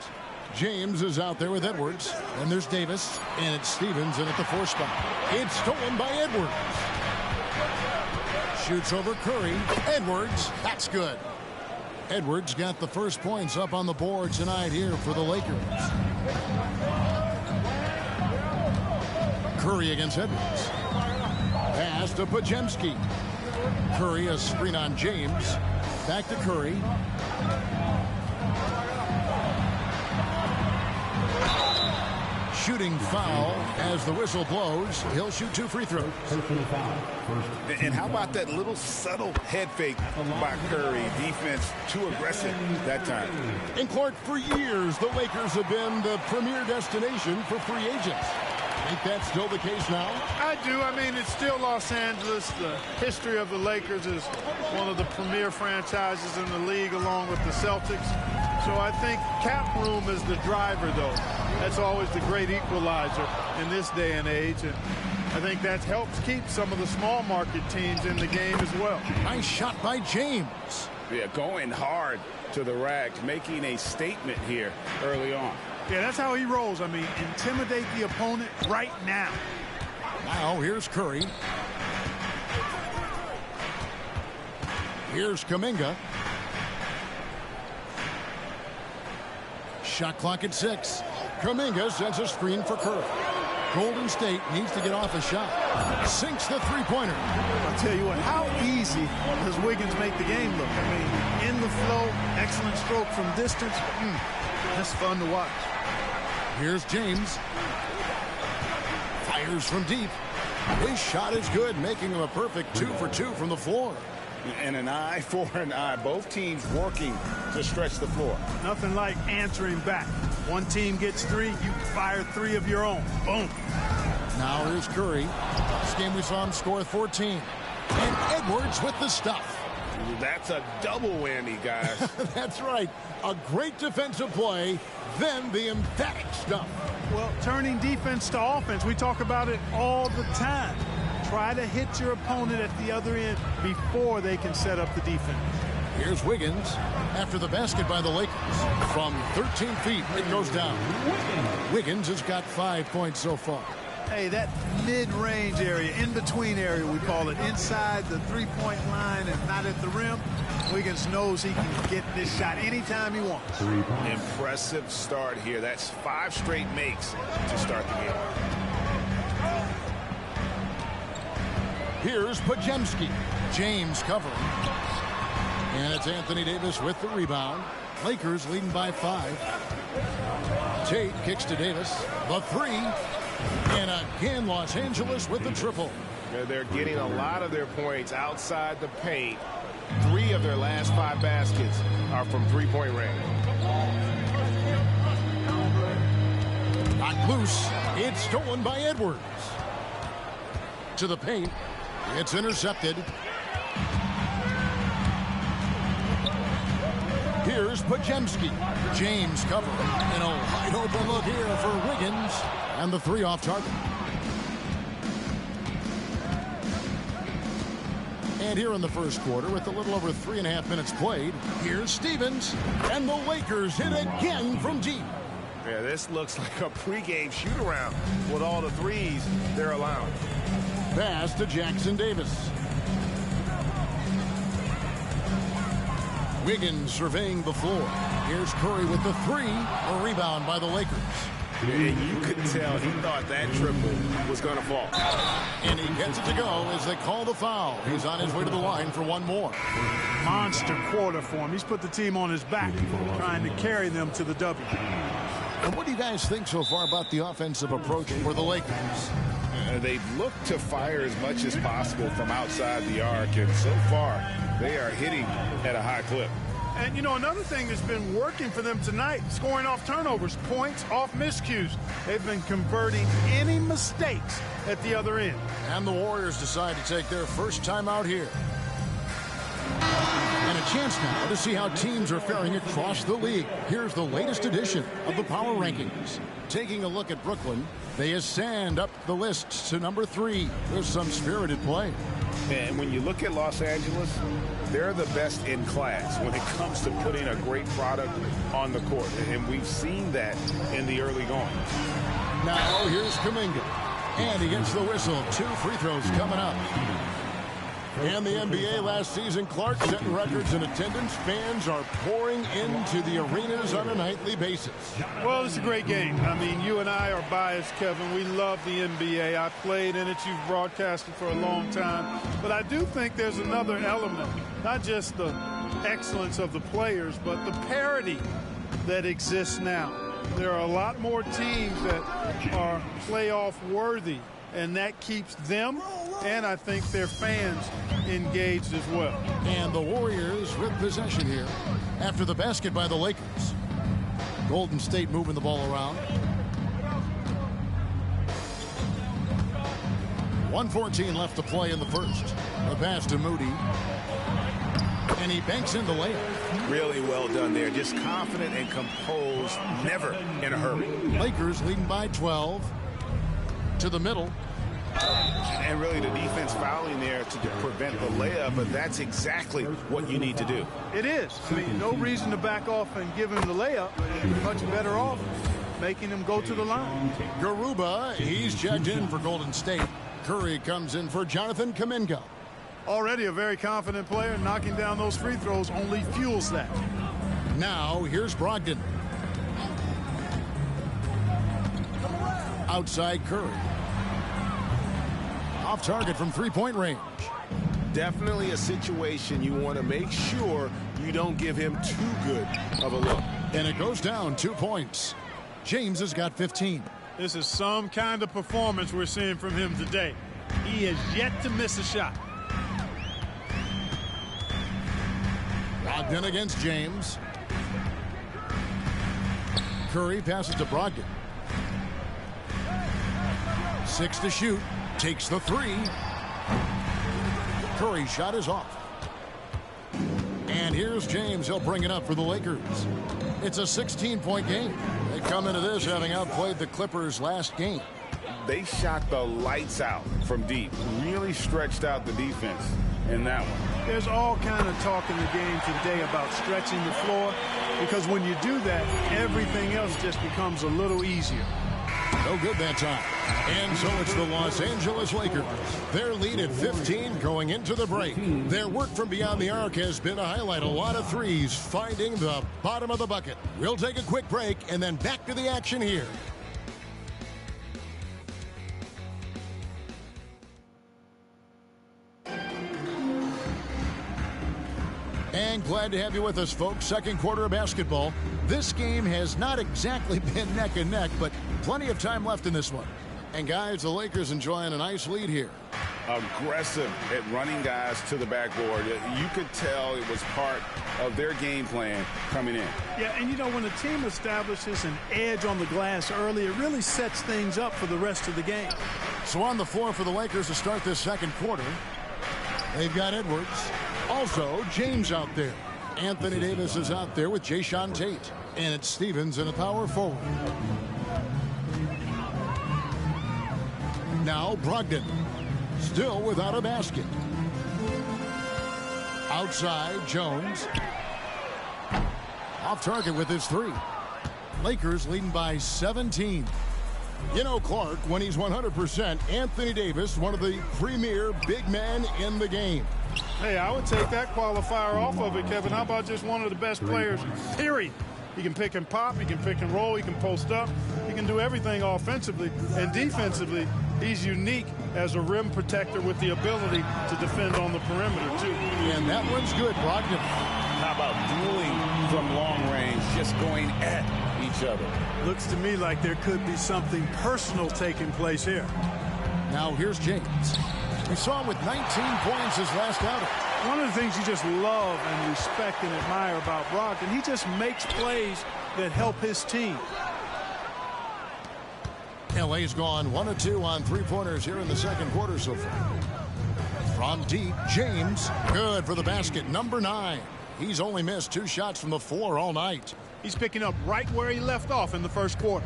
James is out there with Edwards. And there's Davis. And it's Stevens in at the 4 spot. It's stolen by Edwards. Shoots over Curry. Edwards. That's good. Edwards got the first points up on the board tonight here for the Lakers. Curry against Edwards. Pass to Podziemski. Curry, a screen on James. Back to Curry. Shooting foul as the whistle blows. He'll shoot 2 free throws. And how about that little subtle head fake by Curry? Defense too aggressive that time. And Clark, for years, the Lakers have been the premier destination for free agents. Think that's still the case now? I do. I mean, it's still Los Angeles. The history of the Lakers is one of the premier franchises in the league, along with the Celtics. So I think cap room is the driver, though. That's always the great equalizer in this day and age. And I think that helps keep some of the small market teams in the game as well. Nice shot by James. Yeah, going hard to the rack, making a statement here early on. Yeah, that's how he rolls. I mean, intimidate the opponent right now. Now here's Curry. Here's Kuminga. Shot clock at 6. Kuminga sends a screen for Curry. Golden State needs to get off a shot. Sinks the three-pointer. I'll tell you what, how easy does Wiggins make the game look? I mean, in the flow, excellent stroke from distance. That's fun to watch. Here's James. Fires from deep. His shot is good, making him a perfect 2 for 2 from the floor. And an eye for an eye. Both teams working to stretch the floor. Nothing like answering back. One team gets 3, you fire 3 of your own. Boom. Now here's Curry. This game we saw him score 14. And Edwards with the stuff. That's a double whammy, guys. That's right. A great defensive play, then the emphatic stuff. Well, turning defense to offense, we talk about it all the time. Try to hit your opponent at the other end before they can set up the defense. Here's Wiggins after the basket by the Lakers. From 13 feet, it goes down. Wiggins has got 5 points so far. Hey, that mid-range area, in-between area, we call it, inside the three-point line and not at the rim, Wiggins knows he can get this shot anytime he wants. Impressive start here. That's 5 straight makes to start the game. Here's Podziemski. James covering. And it's Anthony Davis with the rebound. Lakers leading by 5. Tate kicks to Davis. The 3. And again, Los Angeles with the triple. They're getting a lot of their points outside the paint. 3 of their last 5 baskets are from three-point range. Knocked loose. It's stolen by Edwards. To the paint. It's intercepted. Here's Podziemski. James covering. And a wide open look here for Wiggins. And the 3 off target. And here in the first quarter, with a little over 3.5 minutes played, here's Stevens. And the Lakers hit again from deep. Yeah, this looks like a pregame shoot-around with all the threes they're allowing. Pass to Jackson Davis. Wiggins surveying the floor. Here's Curry with the 3. A rebound by the Lakers. And you could tell he thought that triple was going to fall. And he gets it to go as they call the foul. He's on his way to the line for one more. Monster quarter for him. He's put the team on his back, trying to carry them to the W. And what do you guys think so far about the offensive approach for the Lakers? They've looked to fire as much as possible from outside the arc, and so far they are hitting at a high clip. And, you know, another thing that's been working for them tonight, scoring off turnovers, points off miscues. They've been converting any mistakes at the other end. And the Warriors decide to take their first time out here. And a chance now to see how teams are faring across the league. Here's the latest edition of the Power Rankings. Taking a look at Brooklyn, they ascend up the list to number 3. There's some spirited play. And when you look at Los Angeles, they're the best in class when it comes to putting a great product on the court. And we've seen that in the early going. Now here's Kuminga. And he gets the whistle. 2 free throws coming up. And the NBA last season, Clark setting records in attendance. Fans are pouring into the arenas on a nightly basis. Well, it's a great game. I mean, you and I are biased, Kevin. We love the NBA. I played in it. You've broadcasted for a long time. But I do think there's another element, not just the excellence of the players, but the parity that exists now. There are a lot more teams that are playoff worthy, and that keeps them and I think their fans engaged as well. And the Warriors with possession here after the basket by the Lakers. Golden State moving the ball around. 1:14 left to play in the first. The pass to Moody. And he banks in the layup. Really well done there. Just confident and composed, never in a hurry. Lakers leading by 12. To the middle. And really the defense fouling there to prevent the layup, but that's exactly what you need to do. It is. I mean, no reason to back off and give him the layup. You're much better off making him go to the line. Garuba, he's checked in for Golden State. Curry comes in for Jonathan Kuminga. Already a very confident player. Knocking down those free throws only fuels that. Now, here's Brogdon. Outside Curry. Off target from three-point range. Definitely a situation you want to make sure you don't give him too good of a look. And it goes down 2 points. James has got 15. This is some kind of performance we're seeing from him today. He has yet to miss a shot. Brogdon against James. Curry passes to Brogdon. 6 to shoot. Takes the 3. Curry's shot is off. And here's James. He'll bring it up for the Lakers. It's a 16-point game. They come into this having outplayed the Clippers last game. They shot the lights out from deep. Really stretched out the defense in that one. There's all kind of talk in the game today about stretching the floor, because when you do that, everything else just becomes a little easier. No good that time. And so it's the Los Angeles Lakers. Their lead at 15 going into the break. Their work from beyond the arc has been a highlight. A lot of threes finding the bottom of the bucket. We'll take a quick break and then back to the action here. And glad to have you with us, folks. Second quarter of basketball. This game has not exactly been neck and neck, but plenty of time left in this one. And guys, the Lakers enjoying a nice lead here. Aggressive at running guys to the backboard. You could tell it was part of their game plan coming in. Yeah, and you know, when a team establishes an edge on the glass early, it really sets things up for the rest of the game. So on the floor for the Lakers to start this second quarter, they've got Edwards. Also, James out there. Anthony Davis is out there with Jayshawn Tate. And it's Stevens in a power forward. Now Brogdon. Still without a basket. Outside, Jones. Off target with his 3. Lakers leading by 17. You know, Clark, when he's 100%, Anthony Davis, one of the premier big men in the game. Hey, I would take that qualifier off of it, Kevin. How about just one of the best players, period? He can pick and pop, he can pick and roll, he can post up, he can do everything offensively. And defensively, he's unique as a rim protector with the ability to defend on the perimeter, too. And that one's good, Brogdon. How about dueling from long range, just going at each other? Looks to me like there could be something personal taking place here. Now here's James. We saw him with 19 points his last outing. One of the things you just love and respect and admire about Brogdon, he just makes plays that help his team. LA's gone 1 of 2 on three-pointers here in the second quarter so far. From deep, James, good for the basket, number 9. He's only missed 2 shots from the floor all night. He's picking up right where he left off in the first quarter.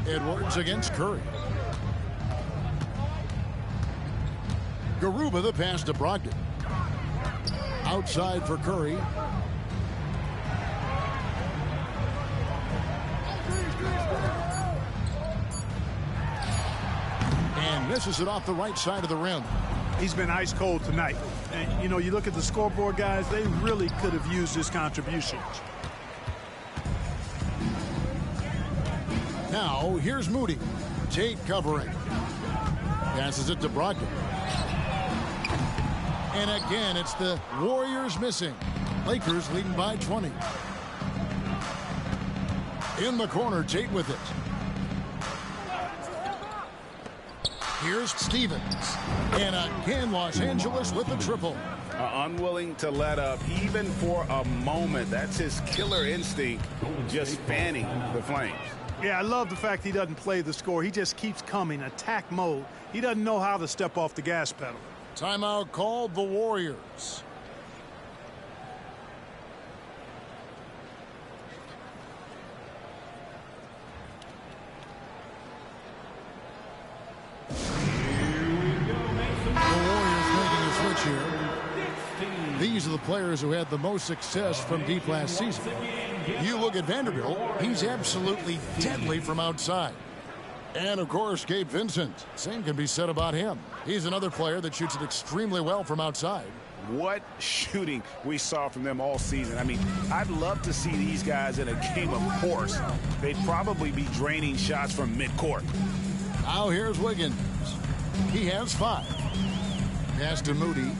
Edwards against Curry. Garuba the pass to Brogdon. Outside for Curry. And misses it off the right side of the rim. He's been ice cold tonight. And, you know, you look at the scoreboard, guys, they really could have used his contributions. Now, here's Moody. Tate covering. Passes it to Brogdon. And again, it's the Warriors missing. Lakers leading by 20. In the corner, Tate with it. Here's Stevens. And again, Los Angeles with the triple. Unwilling to let up even for a moment. That's his killer instinct, just fanning the flames. Yeah, I love the fact he doesn't play the score. He just keeps coming, attack mode. He doesn't know how to step off the gas pedal. Timeout called the Warriors. These are the players who had the most success from deep last season. You look at Vanderbilt, he's absolutely deadly from outside. And, of course, Gabe Vincent. Same can be said about him. He's another player that shoots it extremely well from outside. What shooting we saw from them all season. I mean, I'd love to see these guys in a game of course. They'd probably be draining shots from midcourt. Now here's Wiggins. He has 5. Pass to Moody.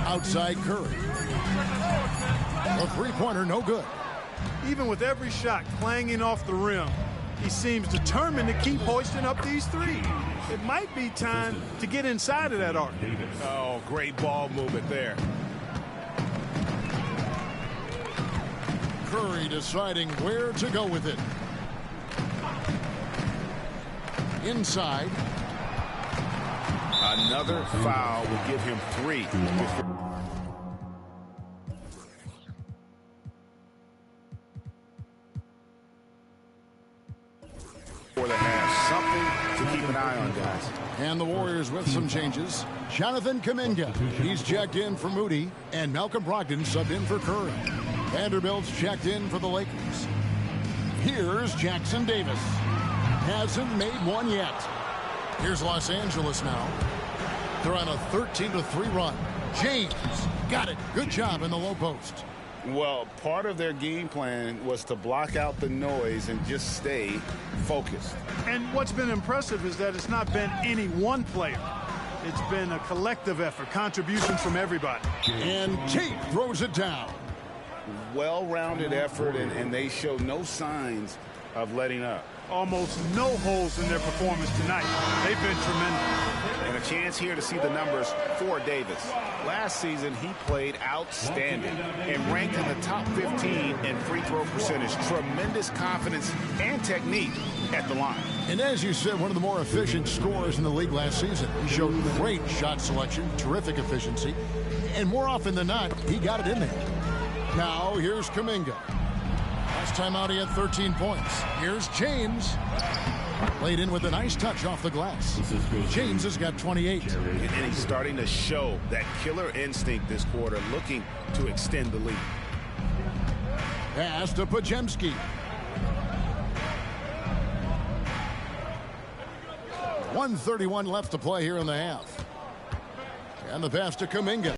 Outside Curry. A three-pointer, no good. Even with every shot clanging off the rim, he seems determined to keep hoisting up these threes. It might be time to get inside of that arc. Oh, great ball movement there. Curry deciding where to go with it. Inside. Another foul will give him 3. For the half, something to keep an eye on, guys. And the Warriors with some changes. Jonathan Kuminga, he's checked in for Moody, and Malcolm Brogdon subbed in for Curry. Vanderbilt's checked in for the Lakers. Here's Jackson Davis. Hasn't made one yet. Here's Los Angeles now. They're on a 13-3 run. James got it. Good job in the low post. Well, part of their game plan was to block out the noise and just stay focused. And what's been impressive is that it's not been any one player. It's been a collective effort, contributions from everybody. And Tate throws it down. Well-rounded effort, and they show no signs of letting up. Almost no holes in their performance tonight. They've been tremendous. And a chance here to see the numbers for Davis. Last season, he played outstanding and ranked in the top 15 in free throw percentage. Tremendous confidence and technique at the line. And as you said, one of the more efficient scorers in the league last season. He showed great shot selection, terrific efficiency, and more often than not, he got it in there. Now, here's Kuminga. Last time out, he had 13 points. Here's James. Played in with a nice touch off the glass. James has got 28. And he's starting to show that killer instinct this quarter, looking to extend the lead. Pass to Podziemski. .131 left to play here in the half. And the pass to Kuminga.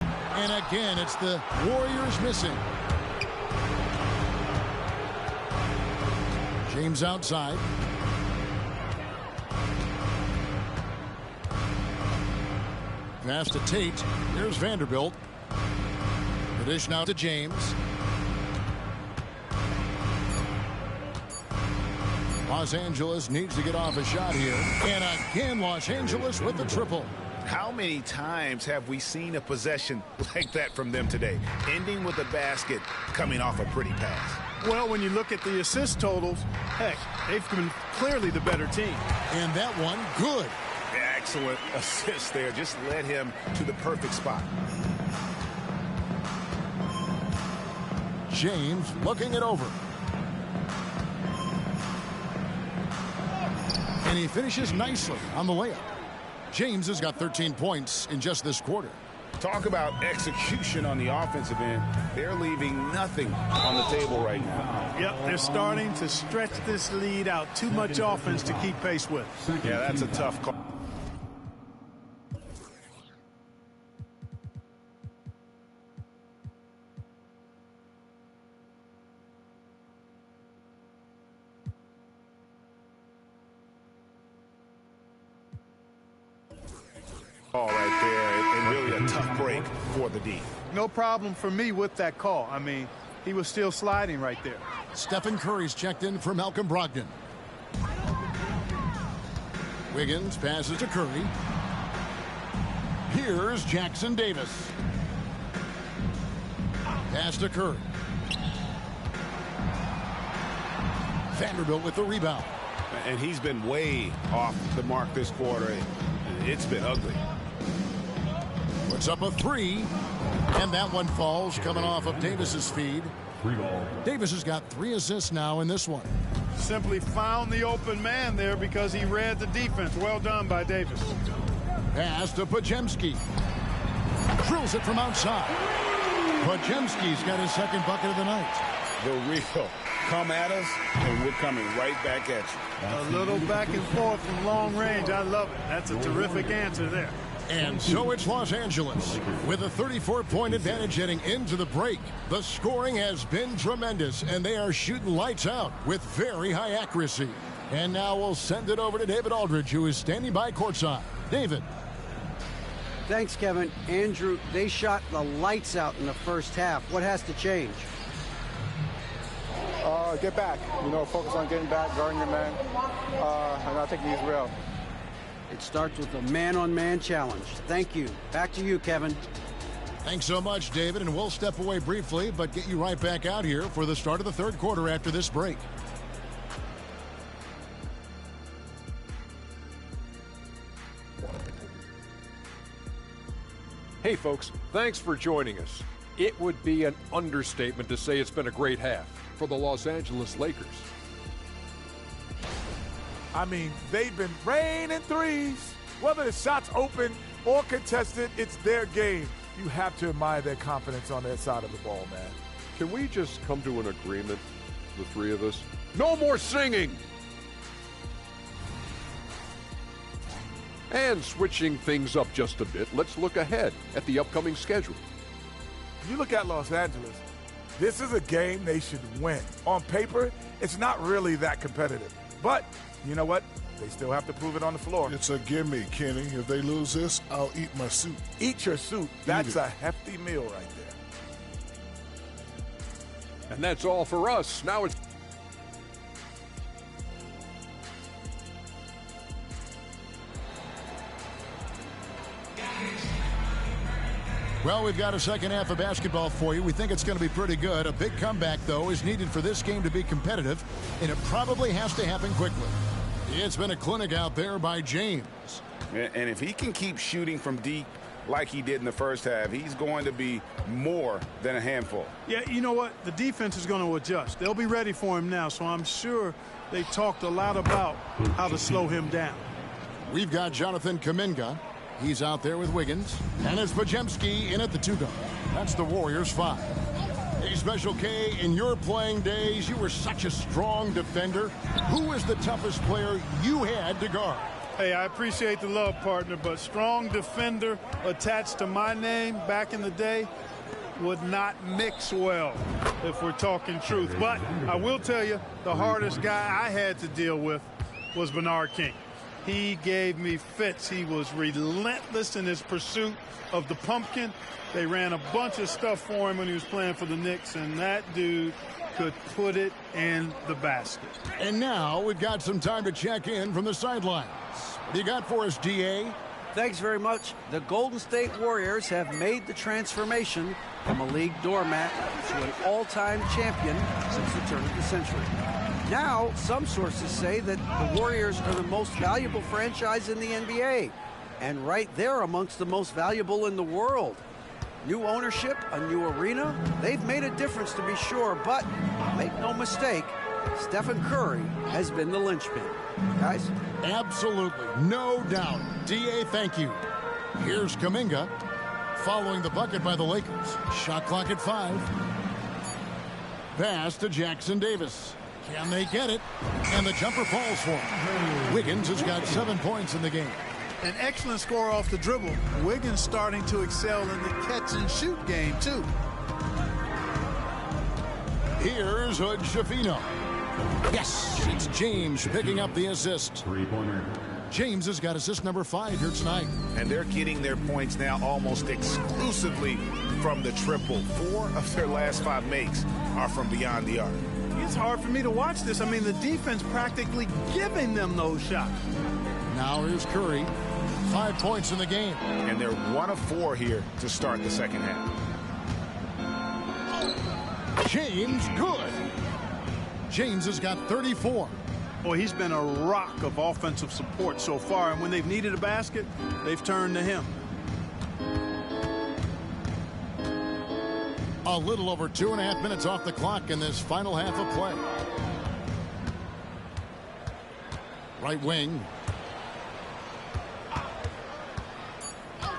And again, it's the Warriors missing. James outside. Pass to Tate. Here's Vanderbilt. The dish now to James. Los Angeles needs to get off a shot here. And again, Los Angeles with the triple. How many times have we seen a possession like that from them today, ending with a basket coming off a pretty pass? Well, when you look at the assist totals, heck, they've been clearly the better team. And that one, good. Excellent assist there. Just led him to the perfect spot. James looking it over. And he finishes nicely on the layup. James has got 13 points in just this quarter. Talk about execution on the offensive end. They're leaving nothing on the table right now. Yep, they're starting to stretch this lead out. Too much offense to keep pace with. Yeah, that's a tough call. Right there, and really a tough break for the D. No problem for me with that call. I mean, he was still sliding right there. Stephen Curry's checked in for Malcolm Brogdon. Wiggins passes to Curry. Here's Jackson Davis. Pass to Curry. Vanderbilt with the rebound. And he's been way off the mark this quarter. It's been ugly. Puts up a three, and that one falls coming off of Davis's feed. Davis has got 3 assists now in this one. Simply found the open man there because he read the defense. Well done by Davis. Pass to Podziemski. Drills it from outside. Podziemski's got his second bucket of the night. The real come at us, and we're coming right back at you. A little back and forth from long range. I love it. That's a terrific answer there. And so it's Los Angeles with a 34-point advantage heading into the break. The scoring has been tremendous, and they are shooting lights out with very high accuracy. And now we'll send it over to David Aldridge, who is standing by courtside. David. Thanks, Kevin. Andrew, they shot the lights out in the first half. What has to change? Get back. Focus on getting back, guarding your man, and not taking these real. It starts with a man-on-man challenge. Thank you. Back to you, Kevin. Thanks so much, David, and we'll step away briefly, but get you right back out here for the start of the third quarter after this break. Hey, folks, thanks for joining us. It would be an understatement to say it's been a great half for the Los Angeles Lakers. I mean, they've been raining threes. Whether the shot's open or contested, it's their game. You have to admire their confidence on their side of the ball, man. Can we just come to an agreement, the three of us? No more singing! And switching things up just a bit, let's look ahead at the upcoming schedule. You look at Los Angeles, this is a game they should win. On paper, it's not really that competitive. But you know what? They still have to prove it on the floor. It's a gimme, Kenny. If they lose this, I'll eat my soup. Eat your soup. That's a hefty meal right there. And that's all for us. Now it's... Well, we've got a second half of basketball for you. We think it's going to be pretty good. A big comeback, though, is needed for this game to be competitive, and it probably has to happen quickly. It's been a clinic out there by James. And if he can keep shooting from deep like he did in the first half, he's going to be more than a handful. Yeah, you know what? The defense is going to adjust. They'll be ready for him now, so I'm sure they talked a lot about how to slow him down. We've got Jonathan Kuminga. He's out there with Wiggins. And it's Podziemski in at the 2-guard. That's the Warriors 5. Hey, Special K, in your playing days, you were such a strong defender. Who was the toughest player you had to guard? Hey, I appreciate the love, partner, but strong defender attached to my name back in the day would not mix well, if we're talking truth. But I will tell you, the hardest guy I had to deal with was Bernard King. He gave me fits. He was relentless in his pursuit of the pumpkin. They ran a bunch of stuff for him when he was playing for the Knicks, and that dude could put it in the basket. And now we've got some time to check in from the sidelines. What do you got for us, DA? Thanks very much. The Golden State Warriors have made the transformation from a league doormat to an all-time champion since the turn of the century. Now, some sources say that the Warriors are the most valuable franchise in the NBA, and right there amongst the most valuable in the world. New ownership, a new arena, they've made a difference to be sure, but make no mistake, Stephen Curry has been the linchpin. Guys? Absolutely, no doubt. DA, thank you. Here's Kuminga following the bucket by the Lakers. Shot clock at 5. Pass to Jackson Davis. Can they get it? And the jumper falls for him. Wiggins has got 7 points in the game. An excellent score off the dribble. Wiggins starting to excel in the catch-and-shoot game, too. Here's Hood Schifino. Yes, it's James picking up the assist. Three-pointer. James has got assist number 5 here tonight. And they're getting their points now almost exclusively from the triple. 4 of their last 5 makes are from beyond the arc. It's hard for me to watch this. I mean, the defense practically giving them those shots. Now here's Curry. 5 points in the game. And they're 1 of 4 here to start the second half. James, good. James has got 34. Boy, he's been a rock of offensive support so far, and when they've needed a basket, they've turned to him. A little over 2.5 minutes off the clock in this final half of play. Right wing.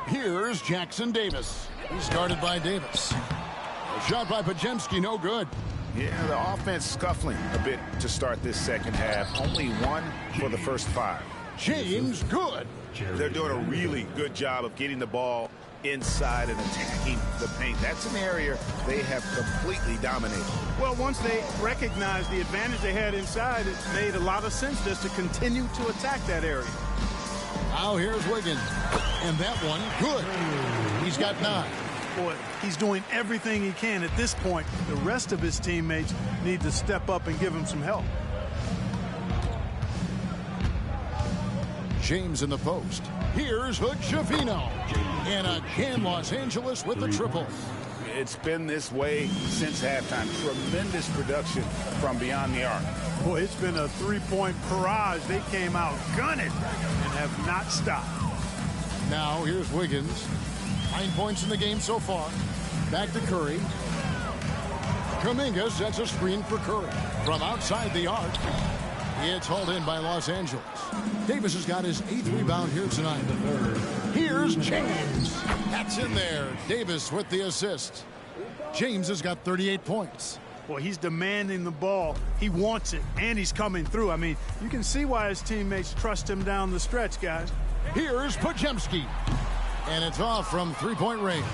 Here's Jackson Davis. He's guarded by Davis. A shot by Podziemski, no good. Yeah, the offense scuffling a bit to start this second half. Only 1 for the first 5. James, good. They're doing a really good job of getting the ball inside and attacking the paint. That's an area they have completely dominated. Well, once they recognized the advantage they had inside, it made a lot of sense just to continue to attack that area. Now here's Wiggins. And that one, good. He's got 9. Boy, he's doing everything he can at this point. The rest of his teammates need to step up and give him some help. James in the post. Here's Hood Schifino. And again, Los Angeles with the triple. It's been this way since halftime. Tremendous production from beyond the arc. Boy, it's been a three-point barrage. They came out gunning and have not stopped. Now here's Wiggins. 9 points in the game so far. Back to Curry. Kuminga sets a screen for Curry. From outside the arc. It's hauled in by Los Angeles. Davis has got his 8th rebound here tonight. Here's James. That's in there. Davis with the assist. James has got 38 points. Boy, he's demanding the ball. He wants it, and he's coming through. I mean, you can see why his teammates trust him down the stretch, guys. Here's Podziemski. And it's off from three-point range.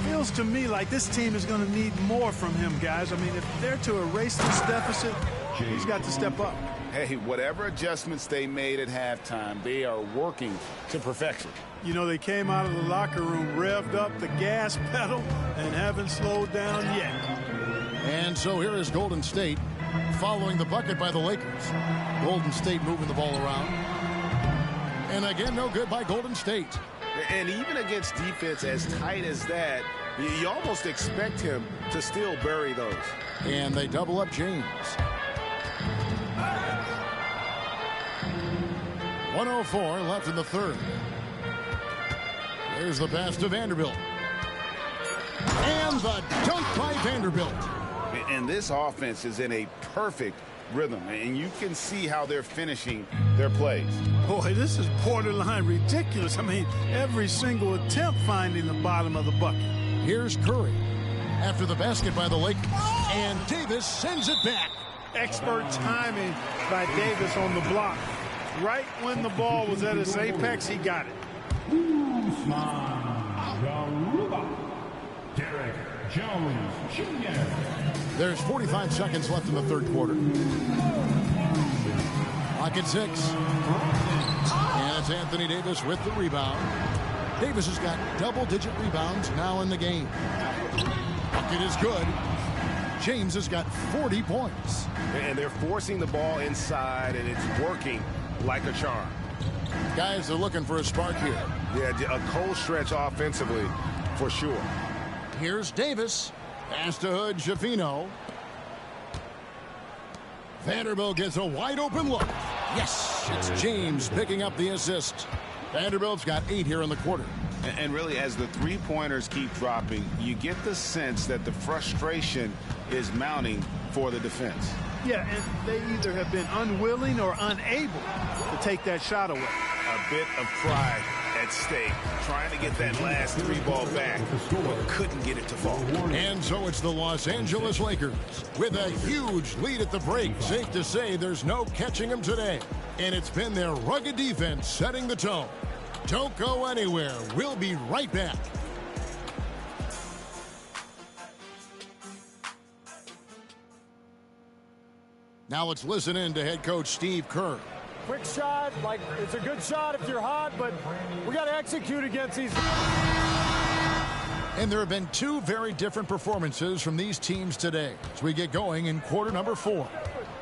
Feels to me like this team is going to need more from him, guys. I mean, if they're to erase this deficit, he's got to step up. Hey, whatever adjustments they made at halftime, they are working to perfection. You know, they came out of the locker room, revved up the gas pedal, and haven't slowed down yet. And so here is Golden State following the bucket by the Lakers. Golden State moving the ball around. And again, no good by Golden State. And even against defense as tight as that, you almost expect him to still bury those. And they double up James. 1:04 left in the third. There's the pass to Vanderbilt. And the dunk by Vanderbilt. And this offense is in a perfect rhythm, and you can see how they're finishing their plays. Boy, this is borderline ridiculous. I mean, every single attempt finding the bottom of the bucket. Here's Curry after the basket by the Lakers. And Davis sends it back. Expert timing by Davis on the block. Right when the ball was at its apex, he got it. Derek Jones Jr. There's 45 seconds left in the third quarter. Clock at 6. Anthony Davis with the rebound. Davis has got double-digit rebounds now in the game. Bucket is good. James has got 40 points. And they're forcing the ball inside, and it's working like a charm. Guys are looking for a spark here. Yeah, a cold stretch offensively for sure. Here's Davis. Pass to Hood Schifino. Vanderbilt gets a wide open look. Yes, it's James picking up the assist. Vanderbilt's got 8 here in the quarter. And really, as the three-pointers keep dropping, you get the sense that the frustration is mounting for the defense. Yeah, and they either have been unwilling or unable to take that shot away. A bit of pride at stake, trying to get that last 3 ball back, but couldn't get it to fall. And so it's the Los Angeles Lakers with a huge lead at the break. Safe to say there's no catching them today. And it's been their rugged defense setting the tone. Don't go anywhere. We'll be right back. Now let's listen in to head coach Steve Kerr. Quick shot, like it's a good shot if you're hot, but we got to execute against these. And there have been 2 very different performances from these teams today as we get going in quarter number 4.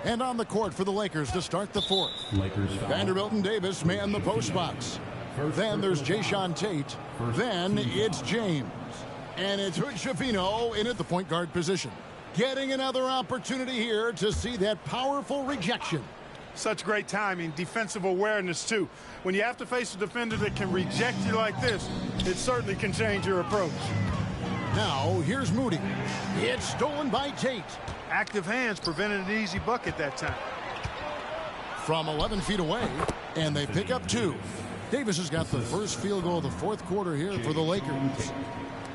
And on the court for the Lakers to start the 4th. Vanderbilt and Davis man the post box. Then there's Jayshawn Tate. Then it's James. And it's Hood Schifino in at the point guard position. Getting another opportunity here to see that powerful rejection. Such great timing, defensive awareness, too. When you have to face a defender that can reject you like this, it certainly can change your approach. Now, here's Moody. It's stolen by Tate. Active hands prevented an easy bucket that time. From 11 feet away, and they pick up 2. Davis has got the first field goal of the 4th quarter here for the Lakers.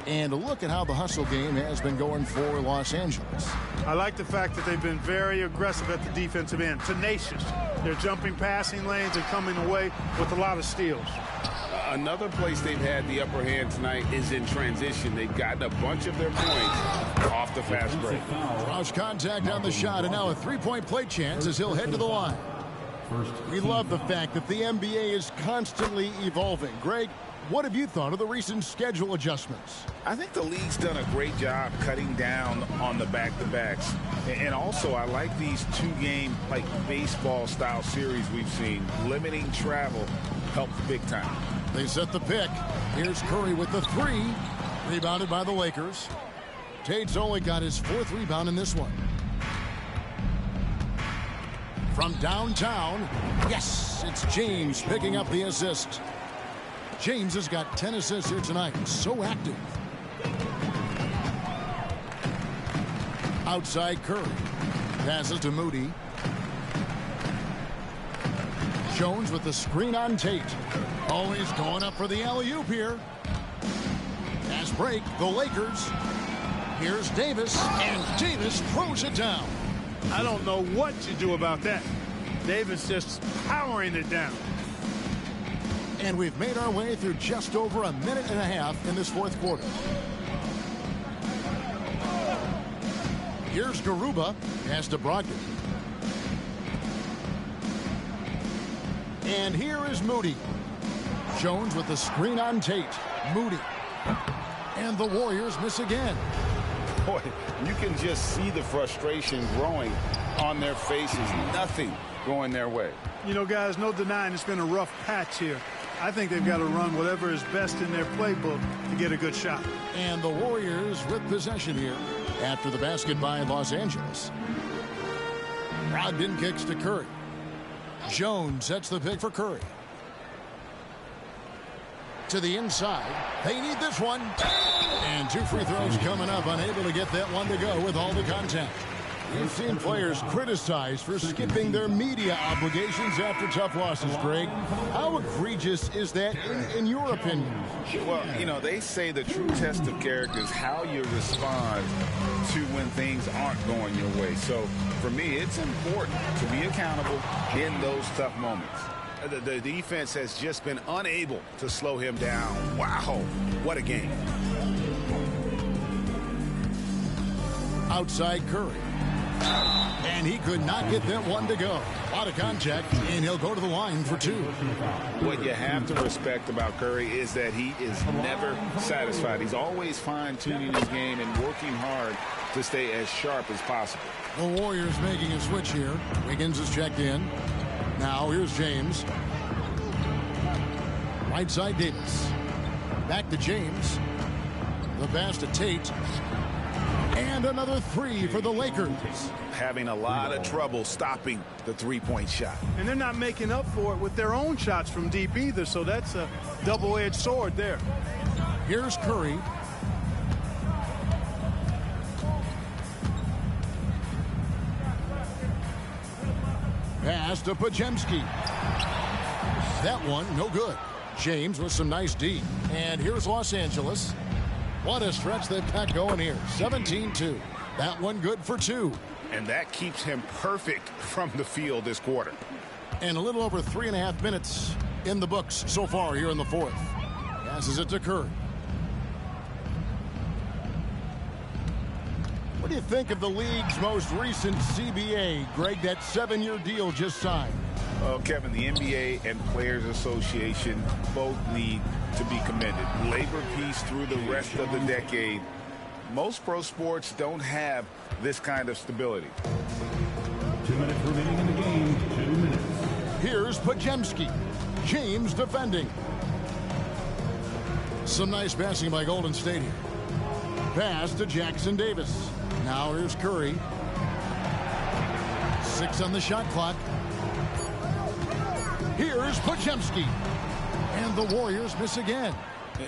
And look at how the hustle game has been going for Los Angeles. I like the fact that they've been very aggressive at the defensive end, tenacious. They're jumping passing lanes and coming away with a lot of steals. Another place they've had the upper hand tonight is in transition. They've gotten a bunch of their points off the fast break. Cross contact on the shot, and now a 3-point play chance as he'll head to the line. We love the fact that the NBA is constantly evolving. Greg, what have you thought of the recent schedule adjustments? I think the league's done a great job cutting down on the back-to-backs. And also, I like these 2-game, like, baseball-style series we've seen. Limiting travel helps big time. They set the pick. Here's Curry with the 3. Rebounded by the Lakers. Tate's only got his 4th rebound in this one. From downtown, yes, it's James picking up the assist. James has got 10 assists here tonight. So active. Outside Curry. Passes to Moody. Jones with the screen on Tate. Always going up for the alley-oop here. Fast break, the Lakers. Here's Davis, and Davis throws it down. I don't know what you do about that. Davis just powering it down. And we've made our way through just over a minute and a half in this 4th quarter. Here's Garuba. Pass to Brogdon. And here is Moody. Jones with the screen on Tate. Moody. And the Warriors miss again. Boy, you can just see the frustration growing on their faces. Nothing going their way. You know, guys, no denying it's been a rough patch here. I think they've got to run whatever is best in their playbook to get a good shot. And the Warriors with possession here after the basket by Los Angeles. Brogdon kicks to Curry. Jones sets the pick for Curry. To the inside. They need this one. And 2 free throws coming up. Unable to get that one to go with all the contact. We've seen players criticized for skipping their media obligations after tough losses, Greg. How egregious is that in your opinion? Well, you know, they say the true test of character is how you respond to when things aren't going your way. So, for me, it's important to be accountable in those tough moments. The defense has just been unable to slow him down. Wow, what a game. Outside Curry. And he could not get that one to go. A lot of contact, and he'll go to the line for 2. What you have to respect about Curry is that he is never satisfied. He's always fine-tuning his game and working hard to stay as sharp as possible. The Warriors making a switch here. Wiggins is checked in. Now here's James. Right side Davis. Back to James. The pass to Tate. And another 3 for the Lakers. Having a lot of trouble stopping the three-point shot. And they're not making up for it with their own shots from deep either, so that's a double-edged sword there. Here's Curry. Pass to Podziemski. That one, no good. James with some nice D. And here's Los Angeles. What a stretch they've got going here. 17-2. That one good for 2. And that keeps him perfect from the field this quarter. And a little over 3.5 minutes in the books so far here in the 4th. Passes it to Curry. What do you think of the league's most recent CBA, Greg? That 7-year deal just signed. Well, Kevin, the NBA and Players Association both need to be commended. Labor peace through the rest of the decade. Most pro sports don't have this kind of stability. 2 minutes remaining in the game. 2 minutes. Here's Podziemski. James defending. Some nice passing by Golden State here. Pass to Jackson Davis. Now here's Curry. 6 on the shot clock. Here's Podziemski. And the Warriors miss again.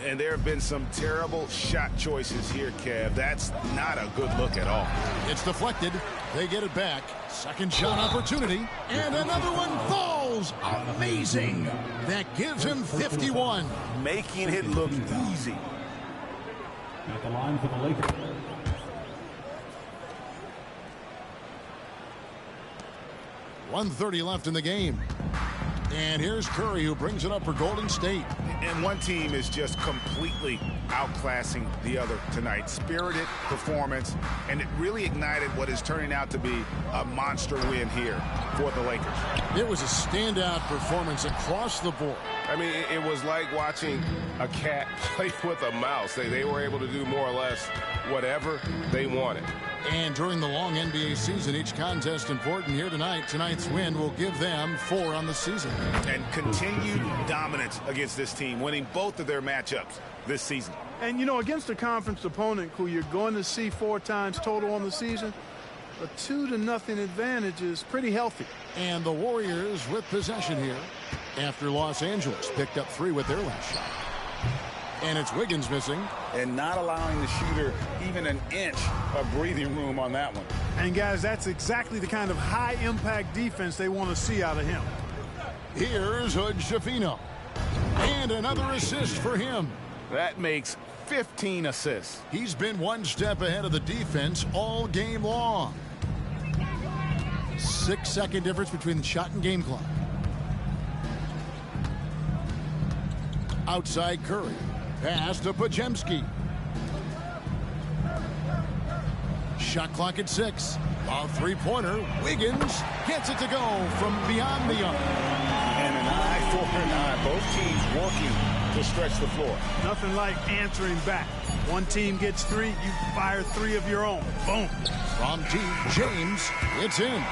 And there have been some terrible shot choices here, Kev. That's not a good look at all. It's deflected. They get it back. Second shot opportunity. And another one falls. Amazing. That gives him 51. Making it look easy. At the line for the Lakers. .130 left in the game. And here's Curry, who brings it up for Golden State. And one team is just completely outclassing the other tonight. Spirited performance, and it really ignited what is turning out to be a monster win here for the Lakers. It was a standout performance across the board. I mean, it was like watching a cat play with a mouse. They were able to do more or less whatever they wanted. And during the long NBA season, each contest important here tonight. Tonight's win will give them 4 on the season. And continued dominance against this team, winning both of their matchups this season. And, you know, against a conference opponent who you're going to see 4 times total on the season, a 2-0 advantage is pretty healthy. And the Warriors with possession here after Los Angeles picked up 3 with their last shot. And it's Wiggins missing. And not allowing the shooter even an inch of breathing room on that one. And, guys, that's exactly the kind of high-impact defense they want to see out of him. Here's Hood-Schifino. And another assist for him. That makes 15 assists. He's been one step ahead of the defense all game long. 6-second difference between the shot and game clock. Outside Curry. Pass to Podziemski. Shot clock at 6. A three-pointer. Wiggins gets it to go from beyond the arc. And an eye for an eye. Both teams working to stretch the floor. Nothing like answering back. One team gets 3, you fire 3 of your own. Boom. From James, it's in.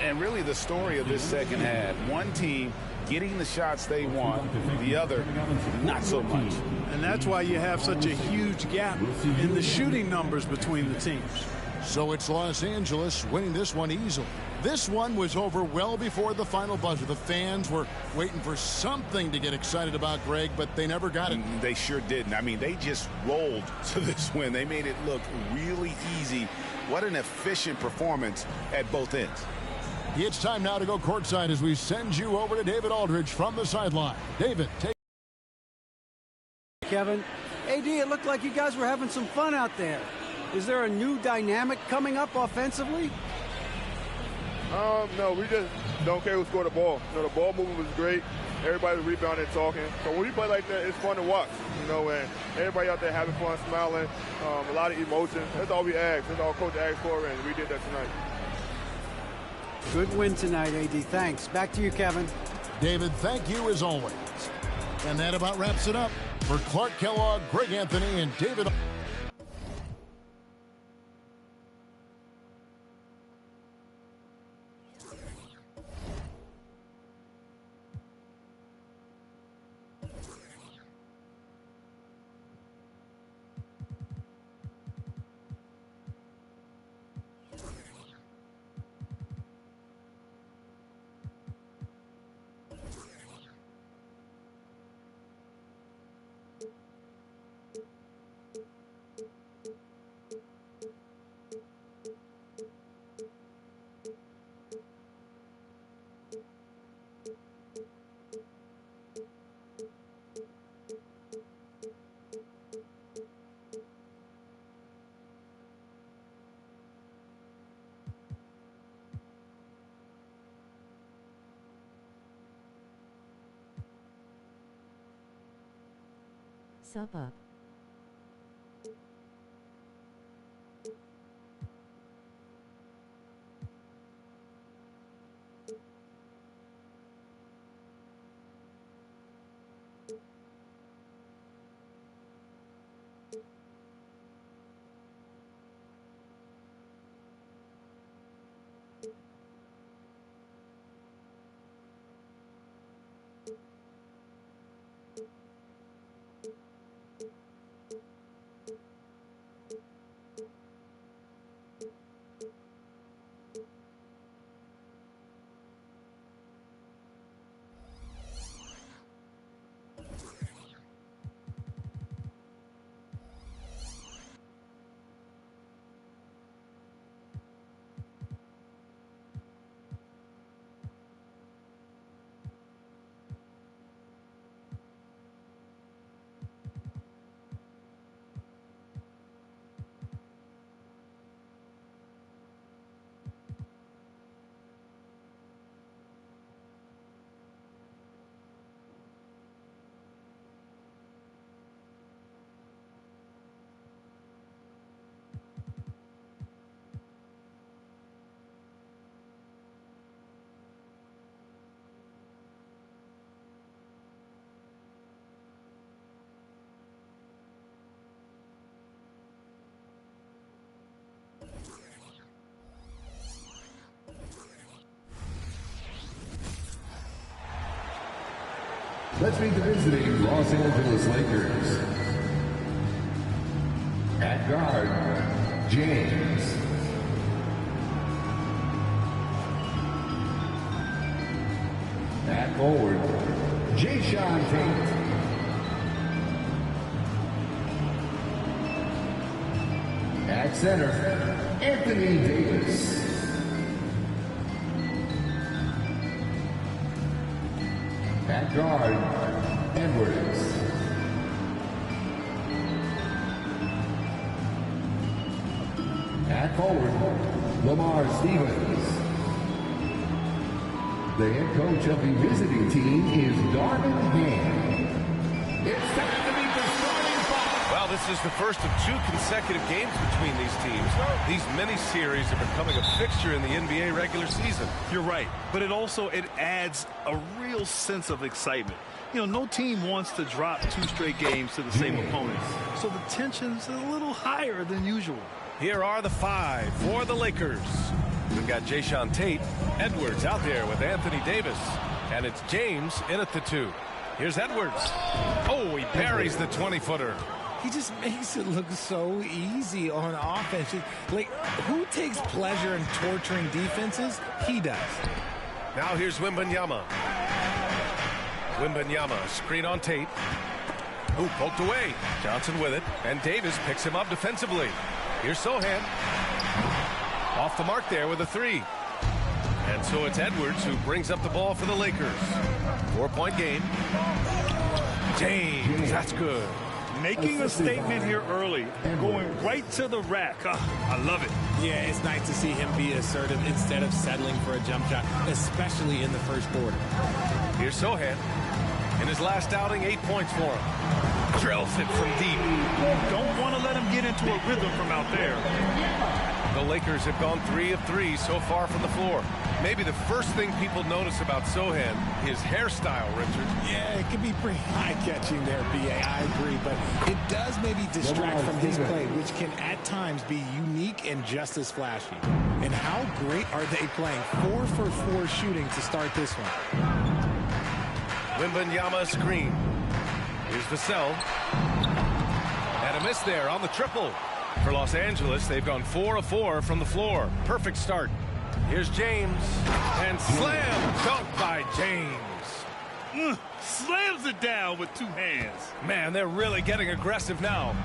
And really the story of this second half, one team getting the shots they want, the other not so much. And that's why you have such a huge gap in the shooting numbers between the teams. So it's Los Angeles winning this one easily. This one was over well before the final buzzer. The fans were waiting for something to get excited about, Greg, but they never got it. They sure didn't. I mean, they just rolled to this win. They made it look really easy. What an efficient performance at both ends. It's time now to go courtside as we send you over to David Aldridge from the sideline. David, take. Kevin, AD, it looked like you guys were having some fun out there. Is there a new dynamic coming up offensively? No, we just don't care who scored the ball. You know, the ball movement was great, everybody's rebounding and talking. So when we play like that, it's fun to watch, you know, and everybody out there having fun, smiling, a lot of emotion. That's all we ask. That's all Coach asked for, and we did that tonight. Good win tonight, AD. Thanks. Back to you, Kevin. David, thank you as always. And that about wraps it up. For Clark Kellogg, Greg Anthony, and David... Sup up. Let's meet the visiting Los Angeles Lakers. At guard, James. At forward, Jayshawn Tate. At center, Anthony Davis. At guard, Edwards. At forward, Lamar Stevens. The head coach of the visiting team is Darvin Ham. It's time to meet the starting five. Well, this is the first of 2 consecutive games between these teams. These mini-series are becoming a fixture in the NBA regular season. You're right, but it adds a real sense of excitement. You know, no team wants to drop 2 straight games to the same opponent, so the tension's a little higher than usual. Here are the 5 for the Lakers. We've got Jayshawn Tate, Edwards out there with Anthony Davis, and it's James in at the 2. Here's Edwards. Oh, he buries the 20-footer. He just makes it look so easy on offense. Like, who takes pleasure in torturing defenses? He does. Now here's Wembanyama. Wembanyama, screen on Tate. Ooh, poked away. Johnson with it, and Davis picks him up defensively. Here's Sohan. Off the mark there with a 3. And so it's Edwards who brings up the ball for the Lakers. 4-point game. James, that's good. Making a statement here early, going right to the rack. I love it. Yeah, it's nice to see him be assertive instead of settling for a jump shot, especially in the first quarter. Here's Sohan. In his last outing, 8 points for him. Drills it from deep. Don't want to let him get into a rhythm from out there. The Lakers have gone 3 of 3 so far from the floor. Maybe the first thing people notice about Sochan, his hairstyle, Richard. Yeah, it can be pretty eye-catching there, B.A. I agree, but it does maybe distract from his play, which can at times be unique and just as flashy. And how great are they playing? 4 for 4 shooting to start this one. Wembanyama screen. Here's Vassell. And a miss there on the triple. For Los Angeles, they've gone 4 of 4 from the floor. Perfect start. Here's James. And slam dunk by James. Slams it down with 2 hands. Man, they're really getting aggressive now.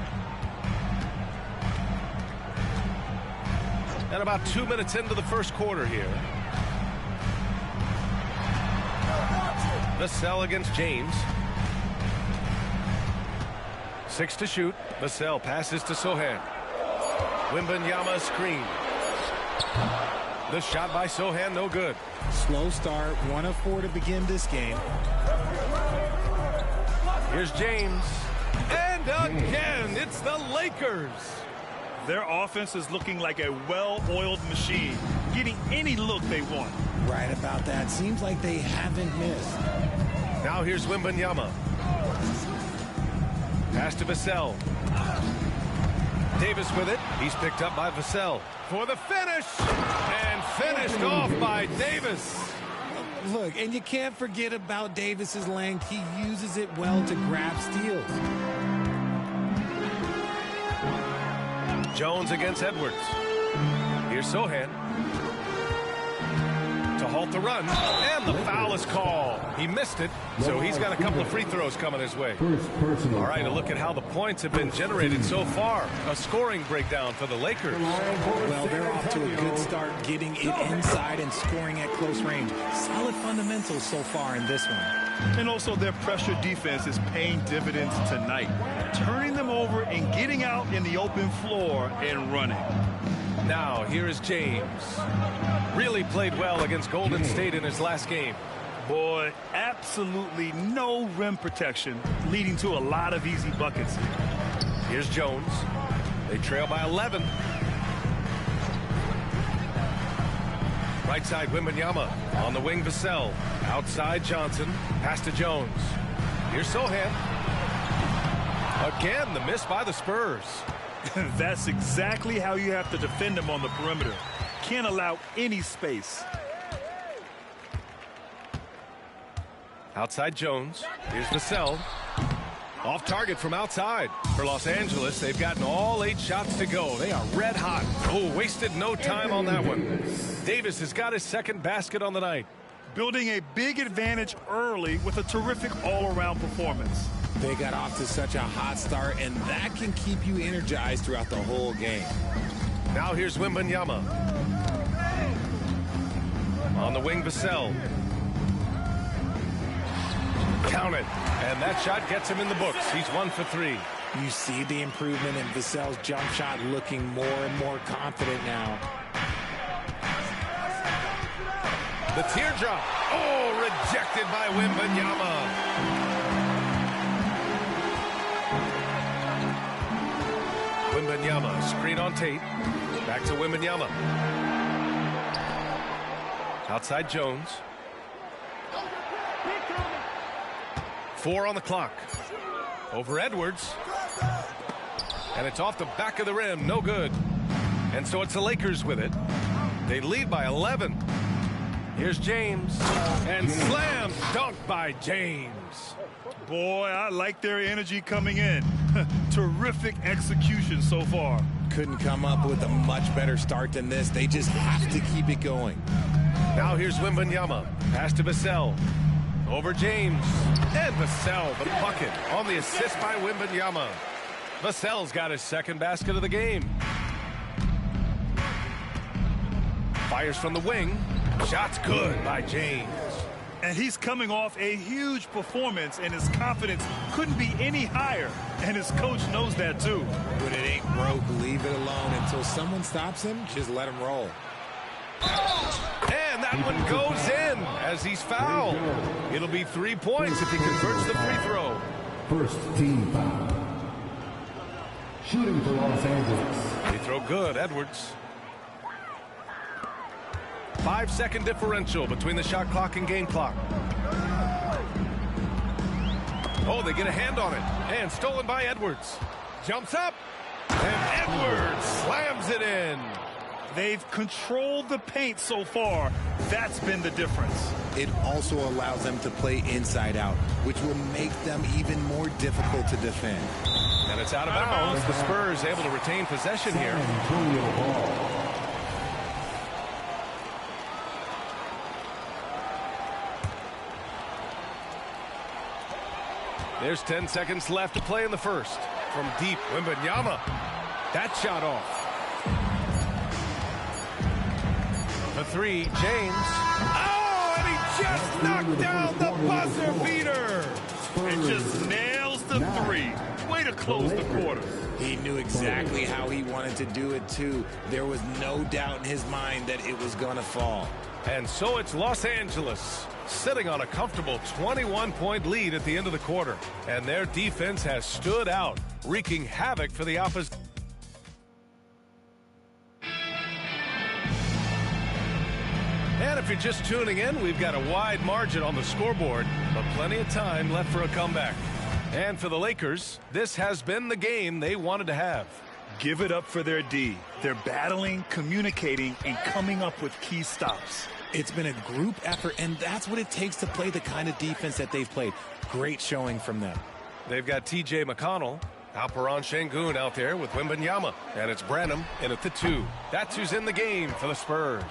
And about 2 minutes into the first quarter here. Vassell against James. 6 to shoot. Vassell passes to Sochan. Wembanyama screen. The shot by Sochan, no good. Slow start, 1 of 4 to begin this game. Here's James. And again, it's the Lakers. Their offense is looking like a well-oiled machine, getting any look they want. Right about that. Seems like they haven't missed. Now here's Wembanyama. Pass to Vassell. Davis with it. He's picked up by Vassell for the finish. And finished off by Davis. Look, and you can't forget about Davis's length. He uses it well to grab steals. Jones against Edwards. Here's Sochan. To halt the run, and the foul is called. He missed it, so he's got a couple of free throws coming his way. All right, a look at how the points have been generated so far. A scoring breakdown for the Lakers. Well, they're off to a good start getting it inside and scoring at close range. Solid fundamentals so far in this one. And also their pressure defense is paying dividends tonight, turning them over and getting out in the open floor and running. Now, here is James. Really played well against Golden State in his last game. Boy, absolutely no rim protection, leading to a lot of easy buckets. Here's Jones. They trail by 11. Right side, Wembanyama. On the wing, Vassell. Outside, Johnson. Pass to Jones. Here's Sochan. Again, the miss by the Spurs. That's exactly how you have to defend them on the perimeter. Can't allow any space. Outside Jones. Here's Vassell. Off target from outside. For Los Angeles, they've gotten all 8 shots to go. They are red hot. Oh, wasted no time on that one. Davis has got his second basket on the night. Building a big advantage early with a terrific all-around performance. They got off to such a hot start, and that can keep you energized throughout the whole game. Now here's Wembanyama. On the wing, Vassell. Count it. And that shot gets him in the books. He's 1 for 3. You see the improvement in Vassell's jump shot, looking more and more confident now. The teardrop. Oh, rejected by Wembanyama. Wembanyama, screen on Tate. Back to Wembanyama. Outside Jones. 4 on the clock. Over Edwards. And it's off the back of the rim. No good. And so it's the Lakers with it. They lead by 11. Here's James. And slam dunk by James. Boy, I like their energy coming in. Terrific execution so far. Couldn't come up with a much better start than this. They just have to keep it going. Now here's Wembanyama. Pass to Vassell. Over James. And Vassell, the bucket on the assist by Wembanyama. Vassell's got his second basket of the game. Fires from the wing. Shot's good by James. And he's coming off a huge performance, and his confidence couldn't be any higher. And his coach knows that, too. When it ain't broke, leave it alone. Until someone stops him, just let him roll. And That one goes in as he's fouled. It'll be 3 points if he converts the free throw. First team foul. Shooting for Los Angeles. Free throw good, Edwards. 5-second differential between the shot clock and game clock. Oh, they get a hand on it. And stolen by Edwards. Jumps up. And Edwards slams it in. They've controlled the paint so far. That's been the difference. It also allows them to play inside out, which will make them even more difficult to defend. And it's out of bounds. The Spurs able to retain possession here. There's 10 seconds left to play in the first. From deep, Wembanyama. That shot off. The three, James. Oh, and he just knocked down the buzzer beater. And just nails the three. Way to close the quarter. He knew exactly how he wanted to do it, too. There was no doubt in his mind that it was going to fall. And so it's Los Angeles sitting on a comfortable 21-point lead at the end of the quarter. And their defense has stood out, wreaking havoc for the opposition. And if you're just tuning in, we've got a wide margin on the scoreboard, but plenty of time left for a comeback. And for the Lakers, this has been the game they wanted to have. Give it up for their D. They're battling, communicating, and coming up with key stops. It's been a group effort, and that's what it takes to play the kind of defense that they've played. Great showing from them. They've got T.J. McConnell, Alperen Şengün out there with Wembanyama, and it's Branham in at the 2. That's who's in the game for the Spurs.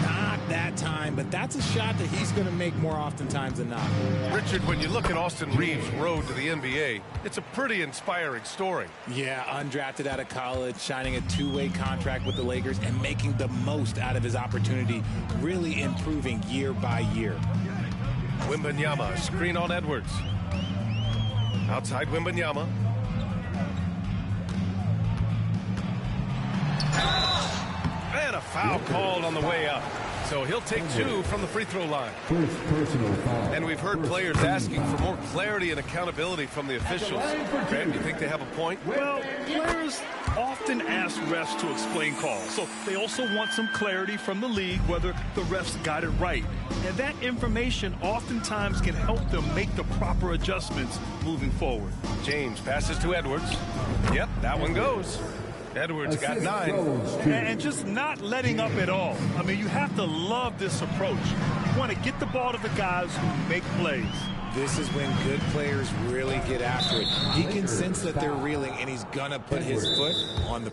Not that time, but that's a shot that he's going to make more oftentimes than not. Richard, when you look at Austin Reeves' road to the NBA, it's a pretty inspiring story. Yeah, undrafted out of college, signing a two-way contract with the Lakers and making the most out of his opportunity, really improving year by year. Wembanyama, screen on Edwards. Outside Wembanyama. And a foul called on the way up. So he'll take 2 from the free throw line. And we've heard players asking for more clarity and accountability from the officials. Grant, you think they have a point? Well, players often ask refs to explain calls. So they also want some clarity from the league whether the refs got it right. And that information oftentimes can help them make the proper adjustments moving forward. James passes to Edwards. Yep, that one goes. Edwards got 9. And just not letting up at all. I mean, you have to love this approach. You want to get the ball to the guys who make plays. This is when good players really get after it. He can sense that they're reeling, and he's going to put his foot on the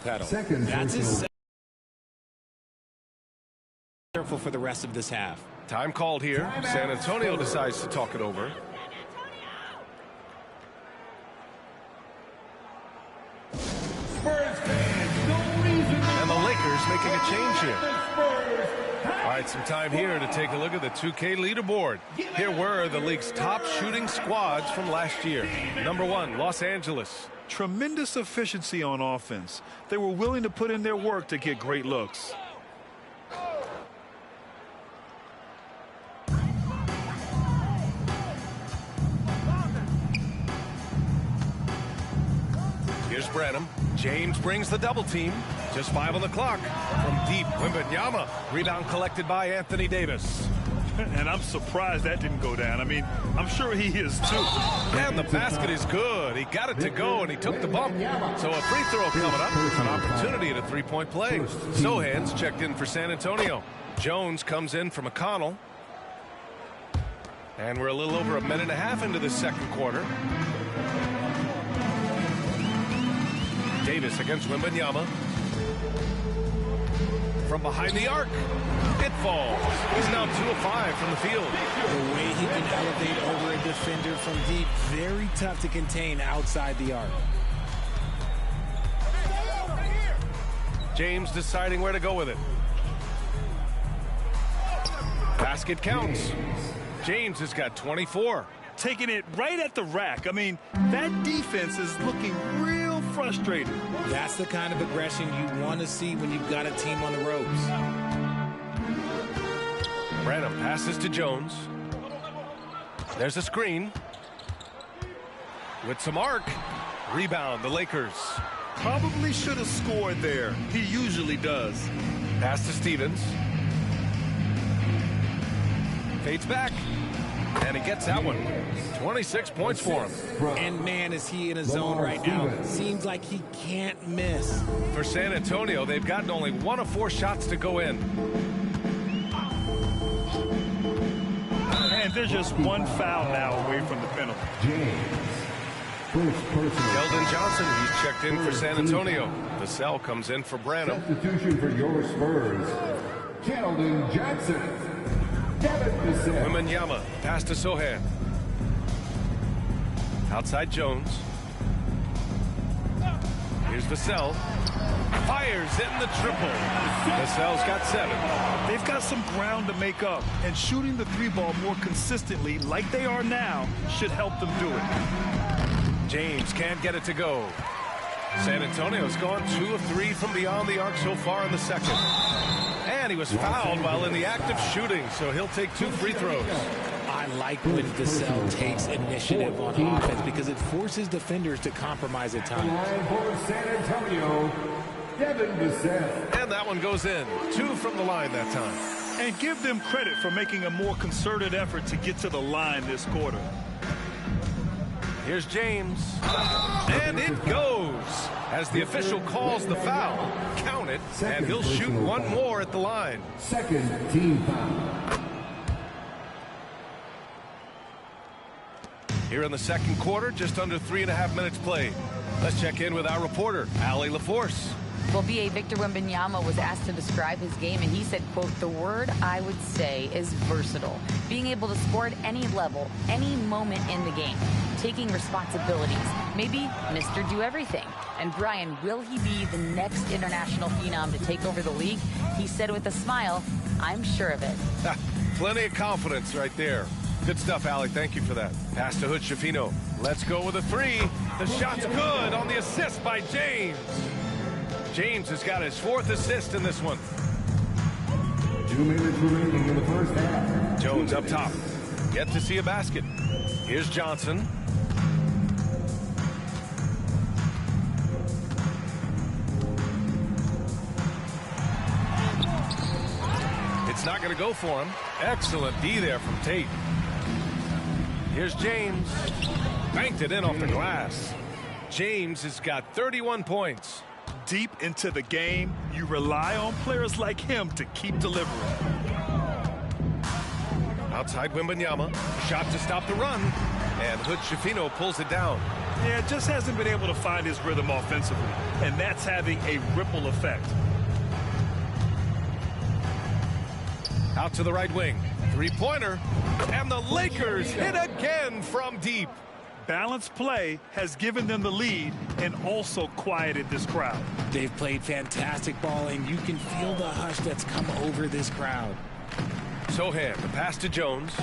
pedal. That's his. Careful for the rest of this half. Time called here. San Antonio decides to talk it over. And the Lakers making a change here. All right, some time here to take a look at the 2K leaderboard. Here were the league's top shooting squads from last year. Number 1, Los Angeles. Tremendous efficiency on offense. They were willing to put in their work to get great looks. Here's Branham. James brings the double team. Just 5 on the clock. From deep, Wembanyama. Rebound collected by Anthony Davis. And I'm surprised that didn't go down. I mean, I'm sure he is too. And the basket is good. He got it to go, and he took the bump. So a free throw coming up. An opportunity at a three-point play. Sohan's checked in for San Antonio. Jones comes in for McConnell. And we're a little over a minute and a half into the second quarter. Davis against Wembanyama. From behind the arc. It falls. He's now 2 of 5 from the field. The way he can elevate over a defender from deep, very tough to contain outside the arc. James deciding where to go with it. Basket counts. James has got 24. taking it right at the rack. I mean, that defense is looking real frustrated. That's the kind of aggression you want to see when you've got a team on the ropes. Branham passes to Jones. There's a screen. With some arc. Rebound, the Lakers. Probably should have scored there. He usually does. Pass to Stevens. Fades back. And he gets that one. 26 points for him. And man, is he in a zone right now. Seems like he can't miss. For San Antonio, they've gotten only 1 of 4 shots to go in. And there's just one foul now away from the penalty. Keldon Johnson, he's checked in for San Antonio. Vassell comes in for Branham. Substitution for your Spurs, Keldon Johnson. Wembanyama, pass to Sohan. Outside Jones. Here's Vassell. Fires in the triple. Vassell's got 7. They've got some ground to make up, and shooting the 3-ball more consistently like they are now should help them do it. James can't get it to go. San Antonio's gone 2 of 3 from beyond the arc so far in the second. And he was fouled while in the act of shooting, so he'll take 2 free throws. I like when Vassell takes initiative on offense because it forces defenders to compromise at times. For San Antonio, Devin Vassell. And that one goes in. 2 from the line that time. And give them credit for making a more concerted effort to get to the line this quarter. Here's James. And it goes. As the official calls the foul, count it, and he'll shoot 1 more at the line. Second team foul. Here in the second quarter, just under 3.5 minutes played. Let's check in with our reporter, Allie LaForce. Well, B.A. Victor Wembanyama was asked to describe his game, and he said, quote, "The word I would say is versatile. Being able to score at any level, any moment in the game. Taking responsibilities. Maybe Mr. Do Everything." And Brian, will he be the next international phenom to take over the league? He said with a smile, "I'm sure of it." Plenty of confidence right there. Good stuff, Allie. Thank you for that. Pass to Hood Schifino. Let's go with a 3. The shot's good on the assist by James. James has got his 4th assist in this one. 2 minutes remaining in the first half. Jones up top. Yet to see a basket. Here's Johnson. It's not going to go for him. Excellent D there from Tate. Here's James. Banked it in off the glass. James has got 31 points. Deep into the game, you rely on players like him to keep delivering. Outside Wembanyama. Shot to stop the run. And Hood Schifino pulls it down. Yeah, just hasn't been able to find his rhythm offensively. And that's having a ripple effect. Out to the right wing. 3-pointer. And the Lakers hit again from deep. Balanced play has given them the lead and also quieted this crowd. They've played fantastic ball, and you can feel the hush that's come over this crowd. Sohan, the pass to Jones.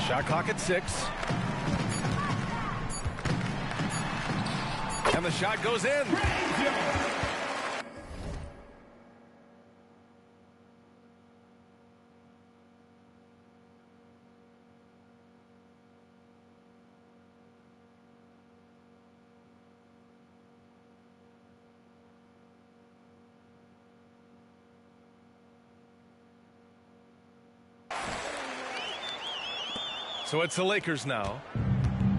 Shot clock at 6. And the shot goes in. So it's the Lakers now.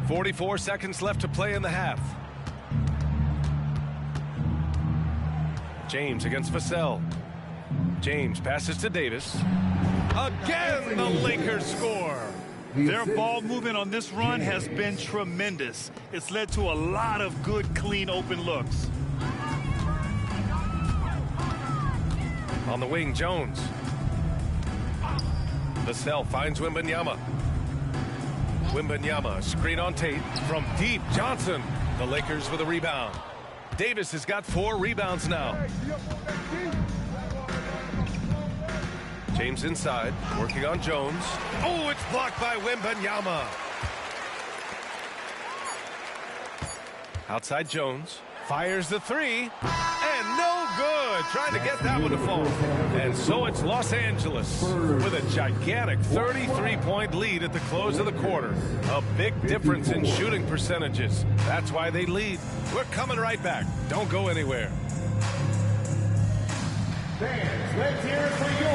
44 seconds left to play in the half. James against Vassell. James passes to Davis. Again, the Lakers score. Their ball movement on this run has been tremendous. It's led to a lot of good, clean, open looks. On the wing, Jones. Vassell finds Wembanyama. Wembanyama, screen on Tate. From deep, Johnson. The Lakers with a rebound. Davis has got 4 rebounds now. James inside, working on Jones. Oh, it's blocked by Wembanyama. Outside Jones, fires the three, and no good. Trying to get that one to fall. And so it's Los Angeles with a gigantic 33-point lead at the close of the quarter. A big difference in shooting percentages. That's why they lead. We're coming right back. Don't go anywhere. Fans, let's hear it for your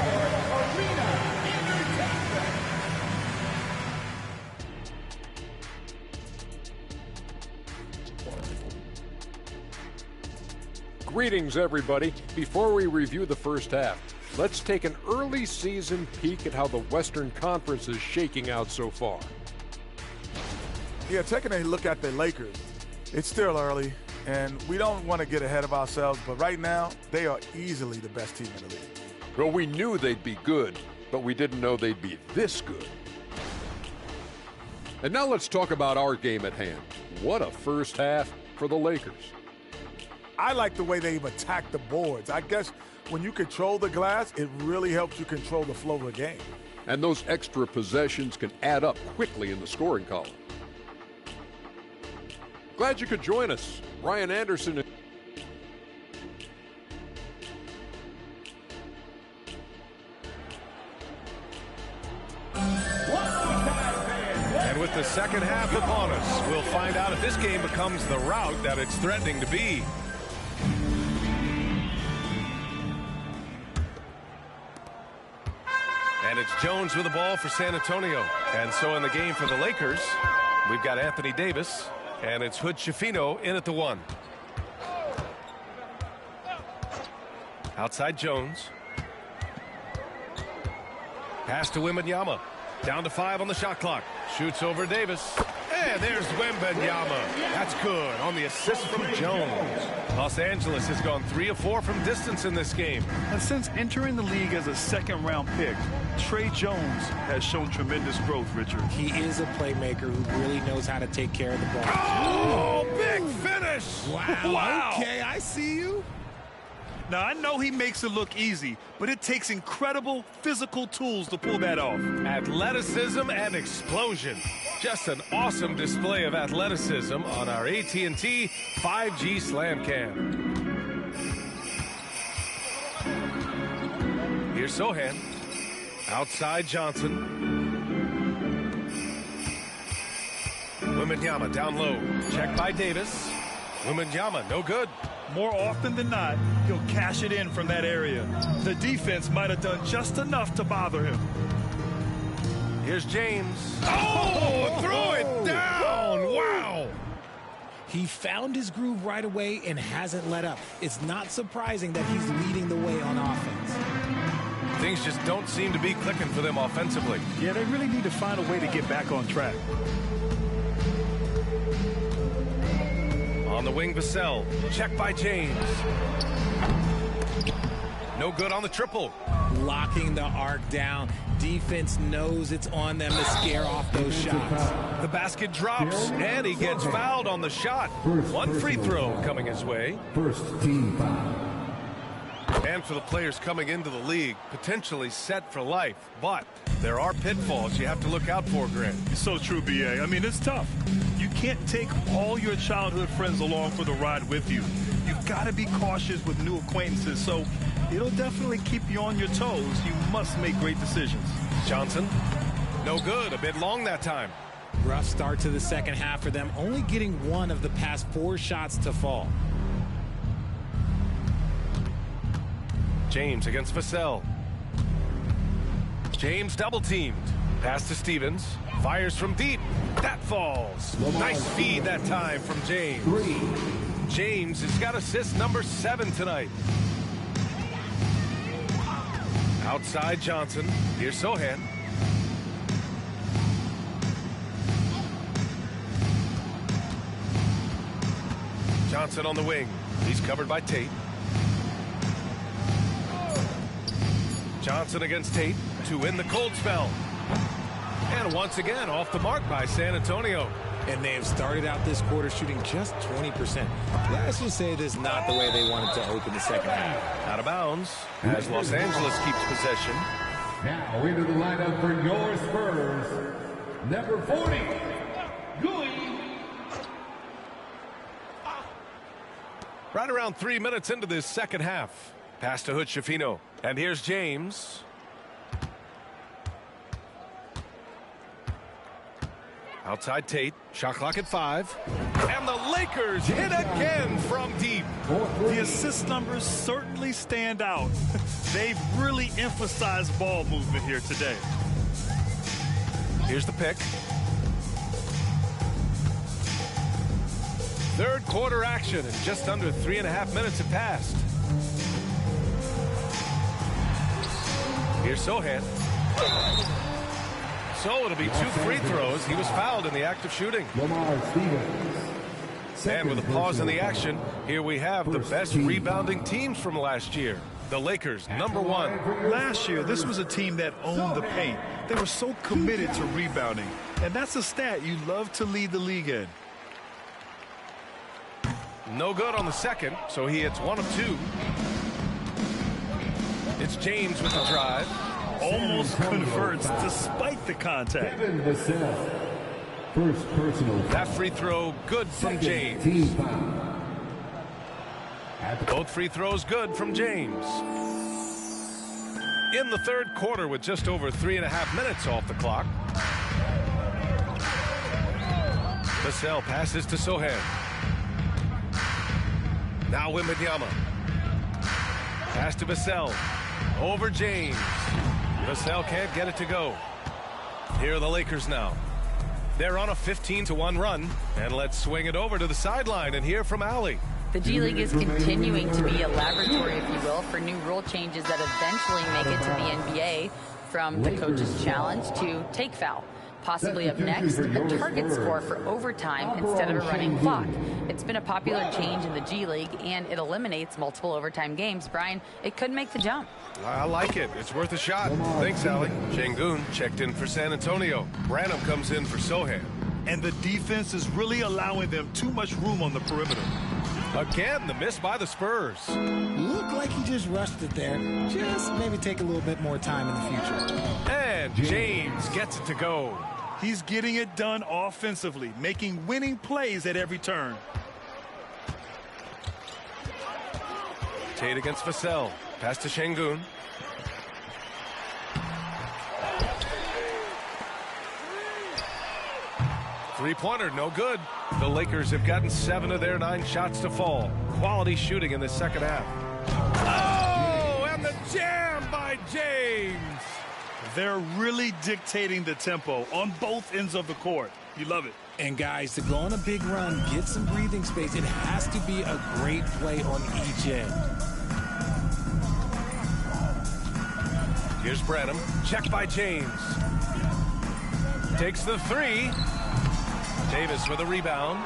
arena entertainment. Greetings, everybody. Before we review the first half, let's take an early season peek at how the Western Conference is shaking out so far. Yeah, taking a look at the Lakers, it's still early, and we don't want to get ahead of ourselves, but right now, they are easily the best team in the league. Well, we knew they'd be good, but we didn't know they'd be this good. And now let's talk about our game at hand. What a first half for the Lakers. I like the way they've attacked the boards. I guess when you control the glass, it really helps you control the flow of the game. And those extra possessions can add up quickly in the scoring column. Glad you could join us. Ryan Anderson. And with the second half upon us, we'll find out if this game becomes the rout that it's threatening to be. And it's Jones with the ball for San Antonio. And so in the game for the Lakers, we've got Anthony Davis, and it's Hood Schifino in at the one. Outside Jones. Pass to Wembanyama. Down to 5 on the shot clock. Shoots over Davis. And there's Wembanyama. That's good on the assist from Jones. Los Angeles has gone 3 of 4 from distance in this game. And since entering the league as a second-round pick, Tre Jones has shown tremendous growth, Richard. He is a playmaker who really knows how to take care of the ball. Oh, big finish. Wow. Okay, I see you. Now, I know he makes it look easy, but it takes incredible physical tools to pull that off. Athleticism and explosion. Just an awesome display of athleticism on our AT&T 5G Slam Cam. Here's Sohan. Outside Johnson. Wembanyama down low. Check by Davis. Wembanyama, no good. More often than not, he'll cash it in from that area. The defense might have done just enough to bother him. Here's James. Oh, throw it down. Wow. He found his groove right away and hasn't let up. It's not surprising that he's leading the way on offense. Things just don't seem to be clicking for them offensively. Yeah, they really need to find a way to get back on track. On the wing, Vassell. Check by James. No good on the triple. Locking the arc down. Defense knows it's on them to scare off those shots. The basket drops, and he gets fouled on the shot. One free throw coming his way. First team foul. And for the players coming into the league, potentially set for life. But there are pitfalls you have to look out for, Grant. It's so true, B.A. I mean, it's tough. You can't take all your childhood friends along for the ride with you. You've got to be cautious with new acquaintances, so it'll definitely keep you on your toes. You must make great decisions. Johnson, no good. A bit long that time. Rough start to the second half for them, only getting one of the past 4 shots to fall. James against Vassell. James double teamed. Pass to Stevens. Fires from deep. That falls. Nice feed that time from James. James has got assist number 7 tonight. Outside Johnson. Here's Sohan. Johnson on the wing. He's covered by Tate. Johnson against Tate to win the cold spell. And once again off the mark by San Antonio. And they have started out this quarter shooting just 20%. Let's just say this is not the way they wanted to open the second half. Out of bounds as Los Angeles keeps possession. Now into the lineup for your Spurs, number 40, Gui. Right around 3 minutes into this second half. Pass to Hood-Schifino. And here's James. Outside Tate. Shot clock at 5. And the Lakers hit again from deep. The assist numbers certainly stand out. They've really emphasized ball movement here today. Here's the pick. Third quarter action, and just under 3.5 minutes have passed. Here's Sohan. So it'll be 2 free throws. He was fouled in the act of shooting. And with a pause in the action, here we have the best rebounding teams from last year. The Lakers, number 1. Last year, this was a team that owned the paint. They were so committed to rebounding. And that's a stat you love to lead the league in. No good on the second, so he hits 1 of 2. It's James with the drive. Almost converts despite the contact. Kevin Vassell. First personal. That free throw good from James. Both free throws good from James. In the third quarter with just over 3.5 minutes off the clock. Vassell passes to Sohan. Now Wembanyama. Pass to Vassell. Over James. Vassell can't get it to go. Here are the Lakers now. They're on a 15-1 run. And let's swing it over to the sideline and hear from Allie. The G League is continuing to be a laboratory, if you will, for new rule changes that eventually make it to the NBA, from the coach's challenge to take foul. Possibly up next, a target score for overtime instead of a running clock. It's been a popular change in the G League, and it eliminates multiple overtime games. Brian, it could make the jump. I like it. It's worth a shot. Thanks, Allie. Şengün checked in for San Antonio. Branham comes in for Sohan. And the defense is really allowing them too much room on the perimeter. Again, the miss by the Spurs. Looked like he just rushed it there. Just maybe take a little bit more time in the future. And James gets it to go. He's getting it done offensively, making winning plays at every turn. Tate against Vassell. Pass to Şengün. Three-pointer, no good. The Lakers have gotten 7 of their 9 shots to fall. Quality shooting in the second half. Oh, and the jam by James. They're really dictating the tempo on both ends of the court. You love it. And guys, to go on a big run, get some breathing space, it has to be a great play on each end. Here's Branham. Checked by James. Takes the 3. Davis with a rebound.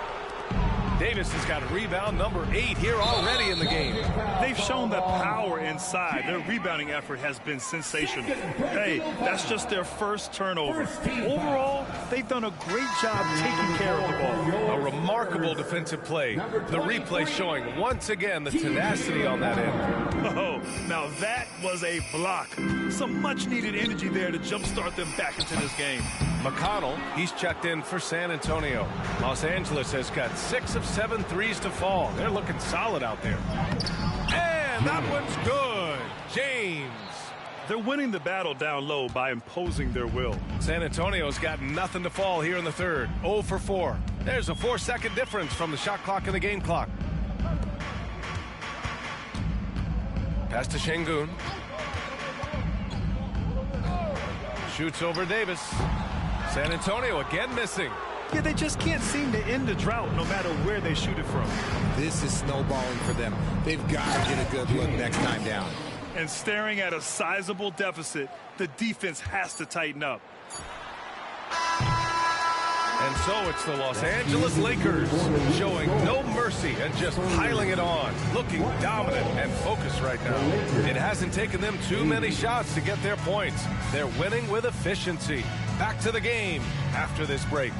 Davis has got a rebound number 8 here already in the game. They've shown the power inside. Their rebounding effort has been sensational. Hey, that's just their first turnover. Overall, they've done a great job taking care of the ball. A remarkable defensive play. The replay showing once again the tenacity on that end. Oh, now that was a block. Some much-needed energy there to jumpstart them back into this game. McConnell, he's checked in for San Antonio. Los Angeles has got 6 of 7 threes to fall. They're looking solid out there. And that one's good. James. They're winning the battle down low by imposing their will. San Antonio's got nothing to fall here in the third. 0 for 4. There's a 4-second difference from the shot clock and the game clock. Pass to Şengün. Shoots over Davis. San Antonio again missing. Yeah, they just can't seem to end the drought no matter where they shoot it from. This is snowballing for them. They've got to get a good look next time down. And staring at a sizable deficit, the defense has to tighten up. And so it's the Los Angeles Lakers showing no mercy and just piling it on, looking dominant and focused right now. It hasn't taken them too many shots to get their points. They're winning with efficiency. Back to the game after this break.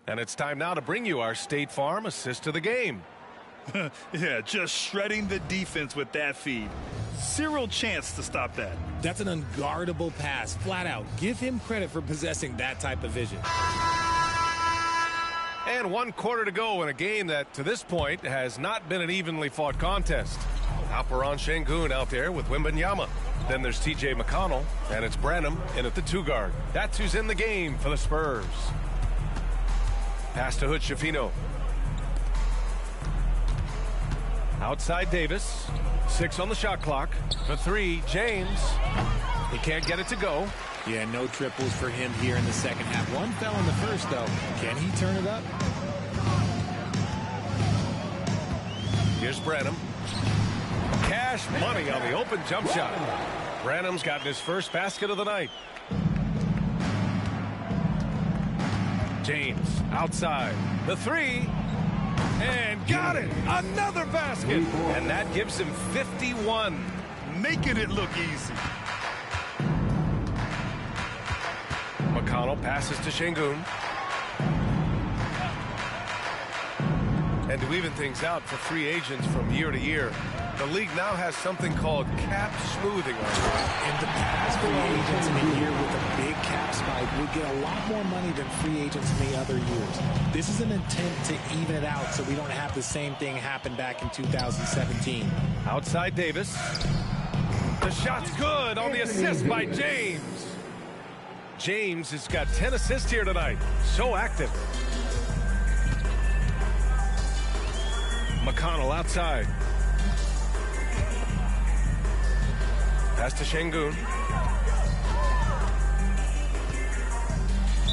And it's time now to bring you our State Farm assist to the game. Yeah, just shredding the defense with that feed. Zero chance to stop that. That's an unguardable pass, flat out. Give him credit for possessing that type of vision. And 1 quarter to go in a game that, to this point, has not been an evenly fought contest. Alperen Sengun out there with Wembanyama. Then there's T.J. McConnell, and it's Branham in at the 2 guard. That's who's in the game for the Spurs. Pass to Hood-Schifino. Outside Davis. 6 on the shot clock. For 3, James. He can't get it to go. Yeah, no triples for him here in the second half. 1 fell in the first, though. Can he turn it up? Here's Branham. Cash money on the open jump shot. Branham's gotten his first basket of the night. James outside. The 3. And got it. Another basket. And that gives him 51. Making it look easy. McConnell passes to Sengun. And to even things out for free agents from year to year, the league now has something called cap smoothing. In the past, free agents in a year with a big cap spike would get a lot more money than free agents in the other years. This is an attempt to even it out so we don't have the same thing happen back in 2017. Outside Davis. The shot's good on the assist by James. James has got 10 assists here tonight. So active. McConnell outside. Pass to Sengun.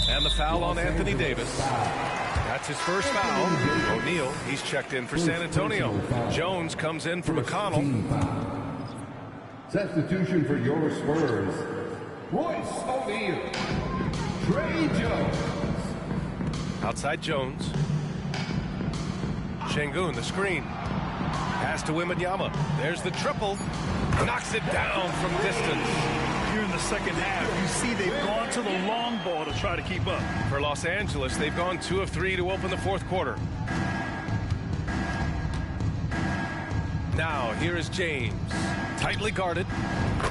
And the foul on Anthony Davis. That's his first foul. O'Neal, he's checked in for San Antonio. Jones comes in for McConnell. Substitution for your Spurs, Royce O'Neal. Trey Jones. Outside Jones. Sengun, the screen. Pass to Wembanyama. There's the triple. Knocks it down from distance. Here in the second half, you see they've gone to the long ball to try to keep up. For Los Angeles, they've gone 2 of 3 to open the 4th quarter. Now, here is James. Tightly guarded.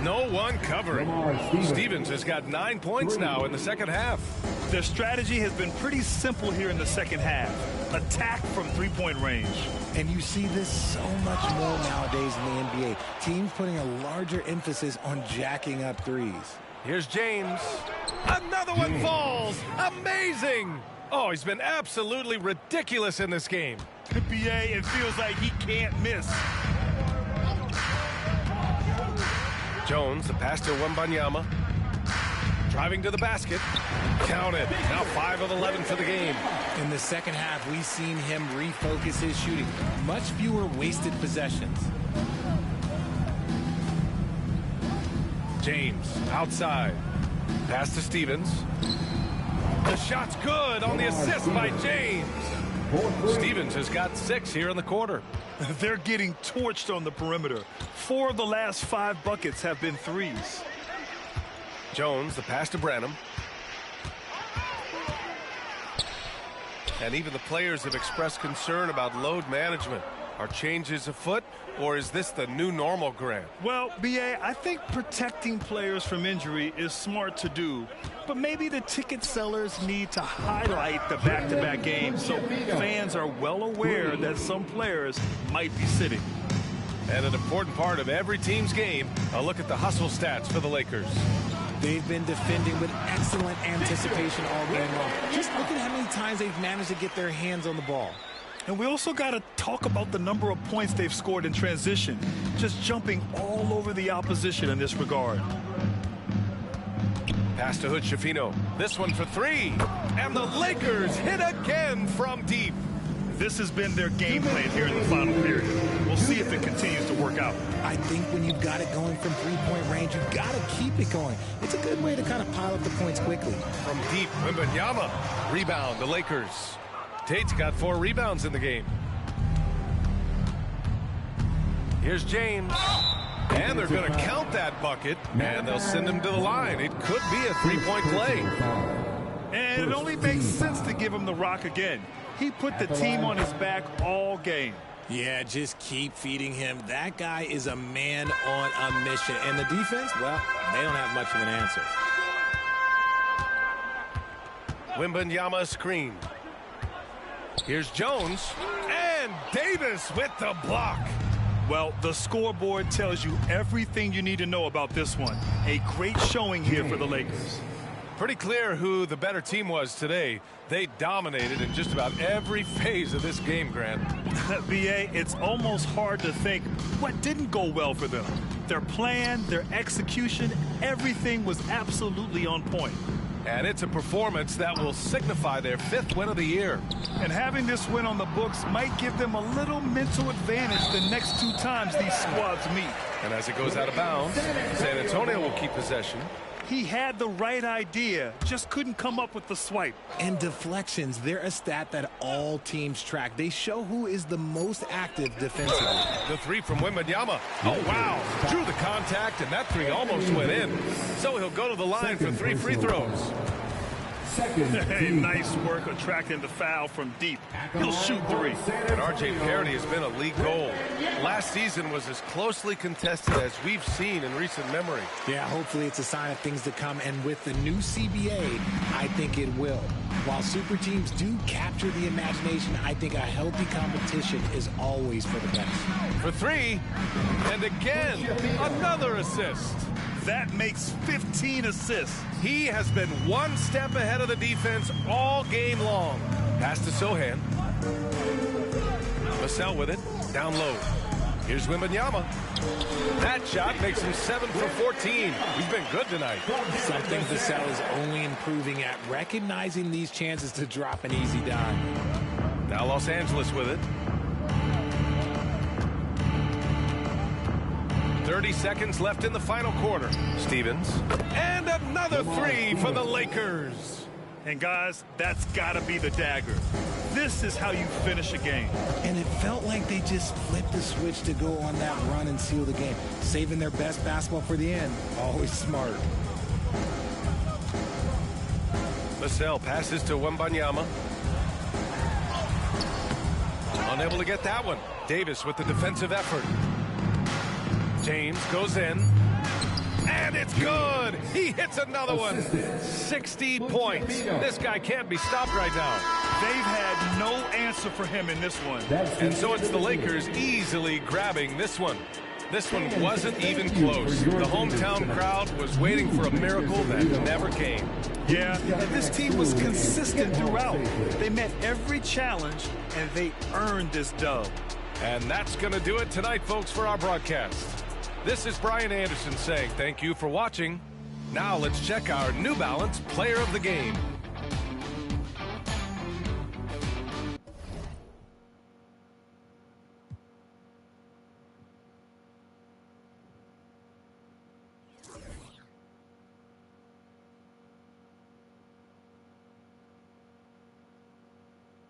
No one covering. Stevens has got 9 points now in the second half. Their strategy has been pretty simple here in the second half. Attack from 3-point range. And you see this so much more nowadays in the NBA. Teams putting a larger emphasis on jacking up threes. Here's James. Another one falls. Amazing. Oh, he's been absolutely ridiculous in this game. BA, it feels like he can't miss. Jones, the pass to Wembanyama. Driving to the basket. Counted. Now 5 of 11 for the game. In the second half, we've seen him refocus his shooting. Much fewer wasted possessions. James outside. Pass to Stevens. The shot's good on the assist by James. Stevens has got 6 here in the quarter. They're getting torched on the perimeter. 4 of the last 5 buckets have been threes. Jones, the pass to Branham. And even the players have expressed concern about load management. Are changes afoot, or is this the new normal, Grant? Well, BA, I think protecting players from injury is smart to do, but maybe the ticket sellers need to highlight the back-to-back games so fans are well aware that some players might be sitting. And an important part of every team's game, a look at the hustle stats for the Lakers. They've been defending with excellent anticipation all game long. Just look at how many times they've managed to get their hands on the ball. And we also got to talk about the number of points they've scored in transition, just jumping all over the opposition in this regard. Pass to Hood-Schifino. This one for 3. And the Lakers hit again from deep. This has been their game plan here in the final period. We'll see if it continues to work out. I think when you've got it going from 3-point range, you've got to keep it going. It's a good way to kind of pile up the points quickly. From deep, Wembanyama. Rebound, the Lakers. Tate's got 4 rebounds in the game. Here's James. And they're going to count that bucket, and they'll send him to the line. It could be a 3-point play. And it only makes sense to give him the rock again. He put the team on his back all game. Yeah, just keep feeding him. That guy is a man on a mission. And the defense, well, they don't have much of an answer. Wembanyama screen. Here's Jones. And Davis with the block. Well, the scoreboard tells you everything you need to know about this one. A great showing here for the Lakers. Pretty clear who the better team was today. They dominated in just about every phase of this game, Grant. B.A., it's almost hard to think what didn't go well for them. Their plan, their execution, everything was absolutely on point. And it's a performance that will signify their 5th win of the year. And having this win on the books might give them a little mental advantage the next 2 times these squads meet. And as it goes out of bounds, San Antonio will keep possession. He had the right idea, just couldn't come up with the swipe. And deflections, they're a stat that all teams track. They show who is the most active defensively. The 3 from Wembanyama. Oh, wow. Drew the contact, and that 3 almost went in. So he'll go to the line for 3 free throws. Hey, nice work attracting the foul from deep. He'll shoot 3. And R.J. Parody has been a league goal. Last season was as closely contested as we've seen in recent memory. Yeah, hopefully it's a sign of things to come. And with the new CBA, I think it will. While super teams do capture the imagination, I think a healthy competition is always for the best. For 3, and again, another assist. That makes 15 assists. He has been 1 step ahead of the defense all game long. Pass to Sohan. Vassell with it. Down low. Here's Wembanyama. That shot makes him 7 for 14. He's been good tonight. Something Vassell is only improving at, recognizing these chances to drop an easy dime. Now Los Angeles with it. 30 seconds left in the final quarter. Stevens. And another 3 for the Lakers. And guys, that's got to be the dagger. This is how you finish a game. And it felt like they just flipped the switch to go on that run and seal the game. Saving their best basketball for the end. Always smart. Vassell passes to Wembanyama. Unable to get that one. Davis with the defensive effort. James goes in. And it's good. He hits another one. 60 points. This guy can't be stopped right now. They've had no answer for him in this one. And so it's the Lakers easily grabbing this one. This one wasn't even close. The hometown crowd was waiting for a miracle that never came. Yeah, and this team was consistent throughout. They met every challenge, and they earned this dub. And that's going to do it tonight, folks, for our broadcast. This is Brian Anderson saying thank you for watching. Now let's check our New Balance Player of the Game.